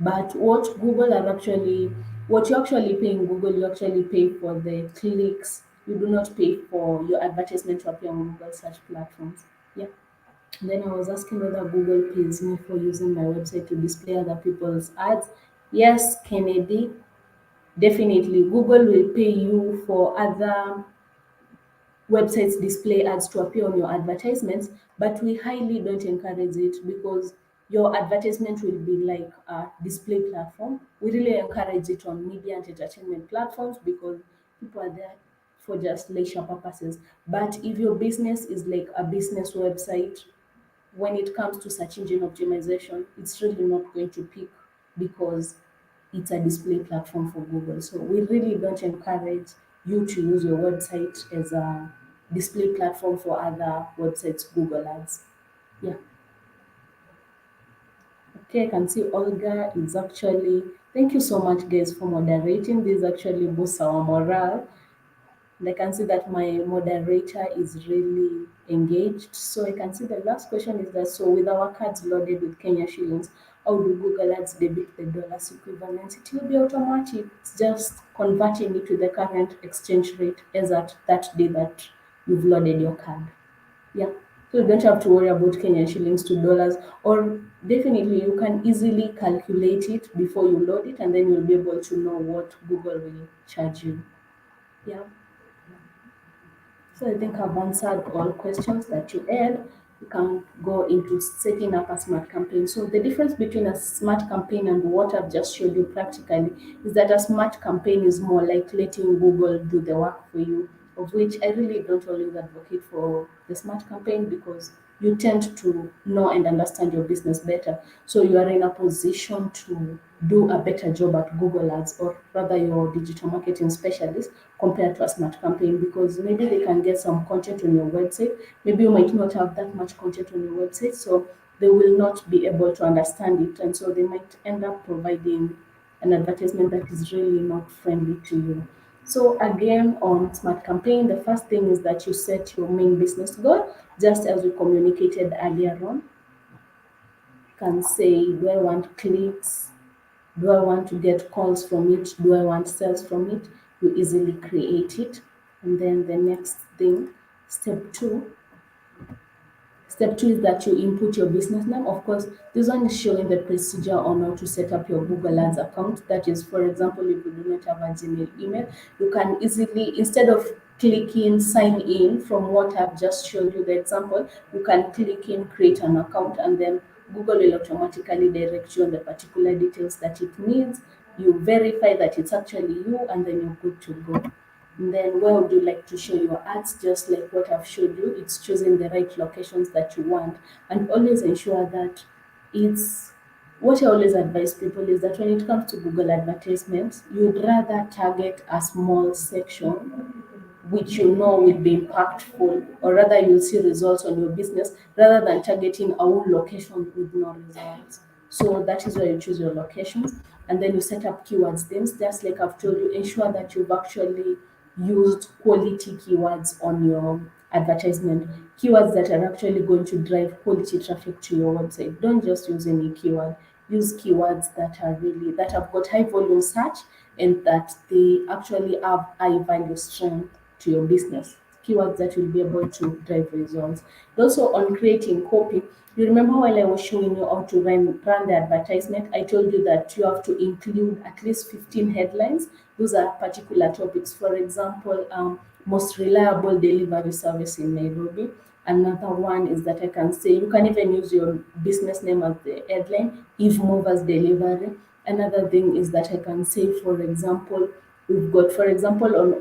But what you're actually paying Google, you actually pay for the clicks. You do not pay for your advertisement to appear on Google search platforms. Yeah. And then I was asking whether Google pays me for using my website to display other people's ads. Yes, Kennedy. Definitely, Google will pay you for other websites display ads to appear on your advertisements, but we highly don't encourage it because your advertisement will be like a display platform. We really encourage it on media and entertainment platforms because people are there for just leisure purposes. But if your business is like a business website, when it comes to search engine optimization, it's really not going to pick because it's a display platform for Google. So we really don't encourage you to use your website as a display platform for other websites, Google Ads. Yeah. Okay, I can see Olga is actually, thank you so much guys for moderating. This actually boosts our morale. And I can see that my moderator is really engaged. So I can see the last question is that, so with our cards loaded with Kenya shillings, how do Google Ads debit the dollars equivalent? It will be automatic. It's just converting it to the current exchange rate as at that day that you've loaded your card. Yeah. So you don't have to worry about Kenyan shillings to dollars, or definitely you can easily calculate it before you load it, and then you'll be able to know what Google will charge you. Yeah. So I think I've answered all questions that you had. You can go into setting up a smart campaign. So the difference between a smart campaign and what I've just showed you practically is that a smart campaign is more like letting Google do the work for you, of which I really don't always advocate for the smart campaign because you tend to know and understand your business better. So you are in a position to do a better job at Google Ads, or rather your digital marketing specialist, compared to a smart campaign, because maybe they can get some content on your website. Maybe you might not have that much content on your website, so they will not be able to understand it. And so they might end up providing an advertisement that is really not friendly to you. So again, on Smart Campaign, the first thing is that you set your main business goal, just as we communicated earlier on. can say, do I want clicks? Do I want to get calls from it? Do I want sales from it? You easily create it. And then the next thing, step two, Step two is that you input your business name. Of course, this one is showing the procedure on how to set up your Google Ads account. That is, for example, if you do not have a Gmail email, you can easily, instead of clicking sign in from what I've just showed you the example, you can click in create an account, and then Google will automatically direct you on the particular details that it needs. You verify that it's actually you, and then you're good to go. And then where would you like to show your ads? Just like what I've showed you, it's choosing the right locations that you want, and always ensure that it's what I always advise people is that when it comes to Google advertisements, you'd rather target a small section which you know will be impactful, or rather you'll see results on your business rather than targeting a whole location with no results. So that is where you choose your locations, and then you set up keywords themes. Just like I've told you, ensure that you've actually used quality keywords on your advertisement, keywords that are actually going to drive quality traffic to your website. Don't just use any keyword. Use keywords that are really that have got high volume search and that they actually have high value strength to your business. Keywords that will be able to drive results. Also on creating copy, you remember while I was showing you how to run the advertisement, I told you that you have to include at least 15 headlines. Those are particular topics. For example, most reliable delivery service in Nairobi. Another one is that I can say you can even use your business name as the headline, if movers delivery. Another thing is that I can say, for example, we've got, for example, on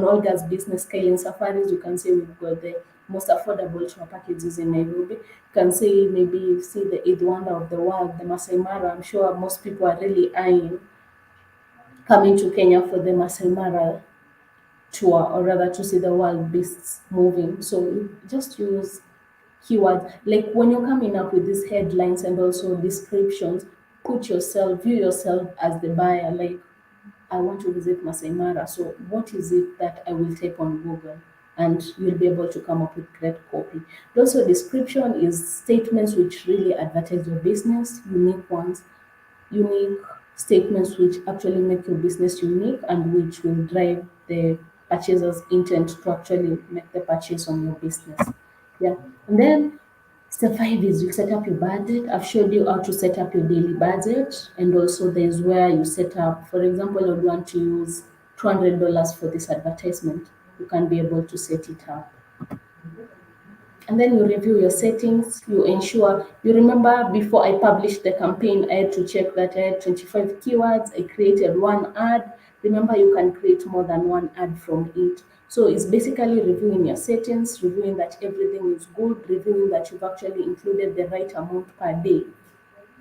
Olga's business Skyline Safaris, you can say we've got the most affordable tour packages in Nairobi. You can say maybe you see the eighth wonder of the world, the Masai Mara. I'm sure most people are really eyeing coming to Kenya for the Masai Mara tour, or rather to see the wild beasts moving. So you just use keywords like when you're coming up with these headlines and also descriptions, view yourself as the buyer. Like, I want to visit Masai Mara, so what is it that I will type on Google? And you'll be able to come up with great copy. Also, description is statements which really advertise your business, unique statements which actually make your business unique and which will drive the purchaser's intent to actually make the purchase on your business. Yeah. And then step five is you set up your budget. I've showed you how to set up your daily budget, and also there's where you set up, for example, I would want to use $200 for this advertisement. You can be able to set it up, and then you review your settings. You ensure you remember before I published the campaign, I had to check that I had 25 keywords. I created one ad. Remember, you can create more than one ad from it. So it's basically reviewing your settings, reviewing that everything is good, reviewing that you've actually included the right amount per day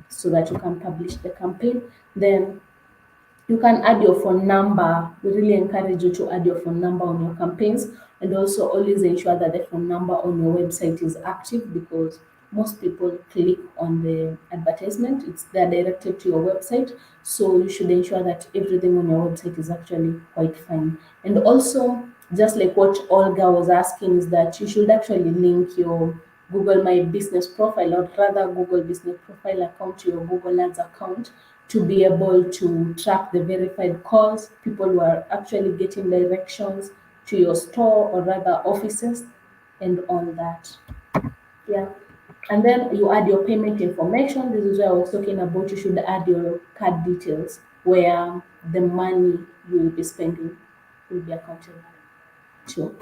so that you can publish the campaign. Then you can add your phone number. We really encourage you to add your phone number on your campaigns, and also always ensure that the phone number on your website is active, because most people click on the advertisement. They're directed to your website. So you should ensure that everything on your website is actually quite fine. And also, just like what Olga was asking, is that you should actually link your Google My Business profile, or rather Google Business Profile account, to your Google Ads account, to be able to track the verified calls, people who are actually getting directions to your store or rather offices and all that. Yeah. And then you add your payment information. This is where I was talking about. You should add your card details where the money you will be spending will be accounted to.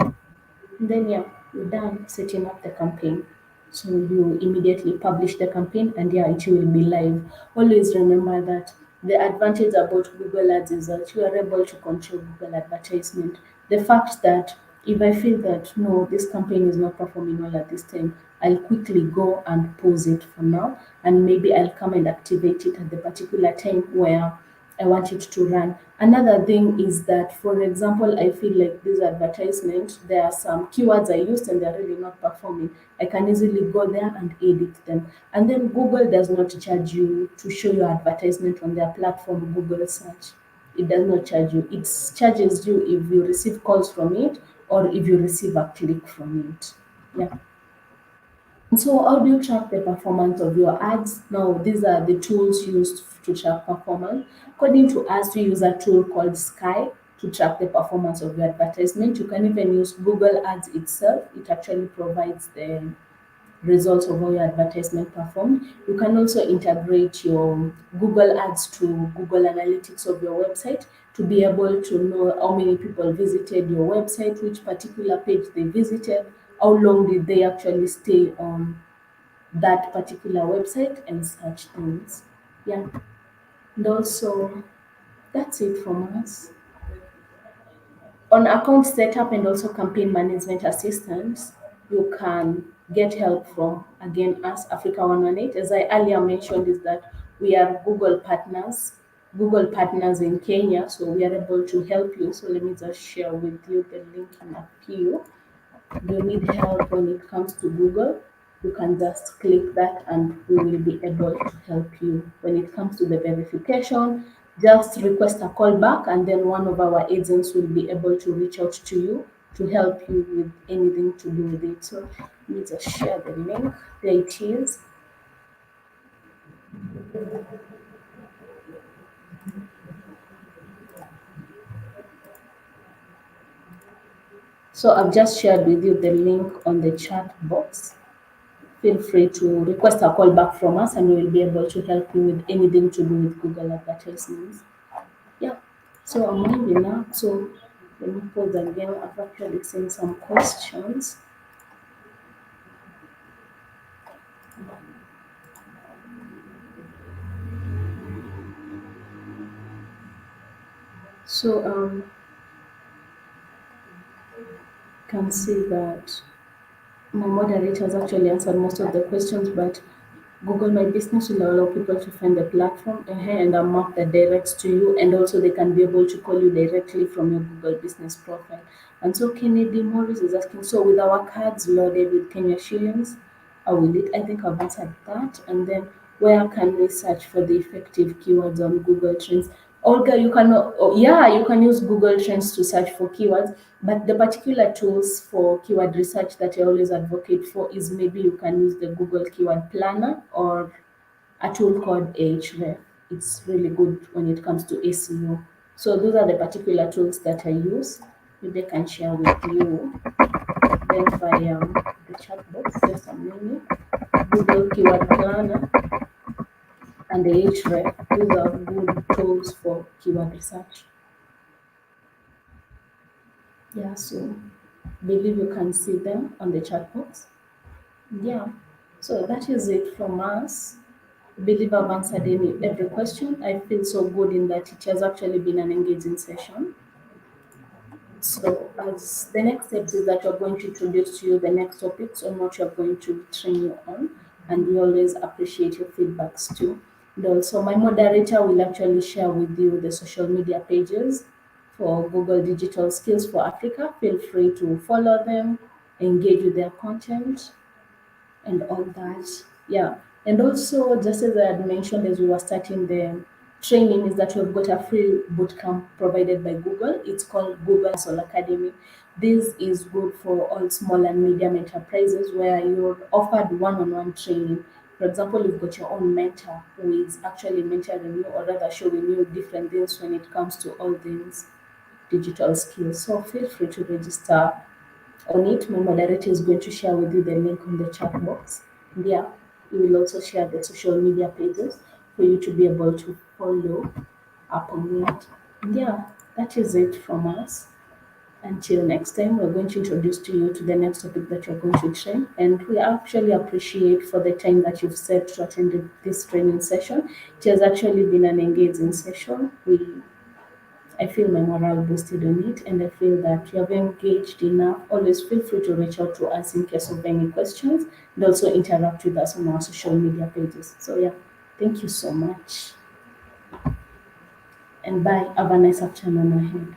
Then yeah, you're done setting up the campaign. So you immediately publish the campaign and yeah, it will be live. Always remember that the advantage about Google Ads is that you are able to control Google advertisement. The fact that if I feel that no, this campaign is not performing well at this time, I'll quickly go and pause it for now, and maybe I'll come and activate it at the particular time where I want it to run. Another thing is that, for example, I feel like this advertisement, there are some keywords I used and they're really not performing. I can easily go there and edit them. And then Google does not charge you to show your advertisement on their platform, Google Search. It does not charge you. It charges you if you receive calls from it or if you receive a click from it. Yeah. So how do you track the performance of your ads? Now, these are the tools used to track performance. According to us, we use a tool called Sky to track the performance of your advertisement. You can even use Google Ads itself. It actually provides the results of how your advertisement performed. You can also integrate your Google Ads to Google Analytics of your website to be able to know how many people visited your website, which particular page they visited, how long did they actually stay on that particular website, and such things. Yeah, and also that's it from us. On account setup and also campaign management assistance, you can get help from again us Africa 118. As I earlier mentioned, is that we are Google partners in Kenya, so we are able to help you. So let me just share with you the link in a few. You need help when it comes to Google, you can just click that and we will be able to help you. When it comes to the verification, just request a call back and then one of our agents will be able to reach out to you to help you with anything to do with it. So let me just share the link. There it is. So I've just shared with you the link on the chat box. Feel free to request a call back from us and we will be able to help you with anything to do with Google advertisements. Yeah. So I'm winding up. So let me pause again. I've actually seen some questions. So can see that my moderator has actually answered most of the questions, but Google My Business will allow people to find the platform and map that directs to you, and also they can be able to call you directly from your Google Business profile. And so Kennedy Morris is asking, so with our cards loaded with Kenya shillings, how will it? I think I've answered that. And then where can we search for the effective keywords on Google Trends? Olga, you can, oh, yeah, you can use Google Trends to search for keywords, but the particular tools for keyword research that I always advocate for is maybe you can use the Google Keyword Planner or a tool called AHREF. It's really good when it comes to SEO. So those are the particular tools that I use. Maybe I can share with you then via the chat box, just a minute. Google Keyword Planner and the Ahref. Those are good tools for keyword research. Yeah, so believe you can see them on the chat box. Yeah, so that is it from us. Believe I've answered every question. I feel so good in that it has actually been an engaging session. So as the next steps is that we're going to introduce to you the next topics on what you're going to train you on, and we always appreciate your feedbacks too. And also my moderator will actually share with you the social media pages for Google Digital Skills for Africa. Feel free to follow them, engage with their content, and all that. Yeah. And also, just as I had mentioned as we were starting the training, is that we've got a free bootcamp provided by Google. It's called Google Soul Academy. This is good for all small and medium enterprises where you're offered one-on-one training. For example, you've got your own mentor who is actually mentoring you or rather showing you different things when it comes to all things digital skills. So feel free to register on it. My moderator is going to share with you the link on the chat box. And yeah, we will also share the social media pages for you to be able to follow up on it. And yeah, that is it from us. Until next time, we're going to introduce to you to the next topic that you're going to train. And we actually appreciate for the time that you've set to attend this training session. It has actually been an engaging session. I feel my morale boosted on it, and I feel that you have engaged enough. Always feel free to reach out to us in case of any questions, and also interact with us on our social media pages. So, yeah, thank you so much, and bye. Have a nice afternoon ahead.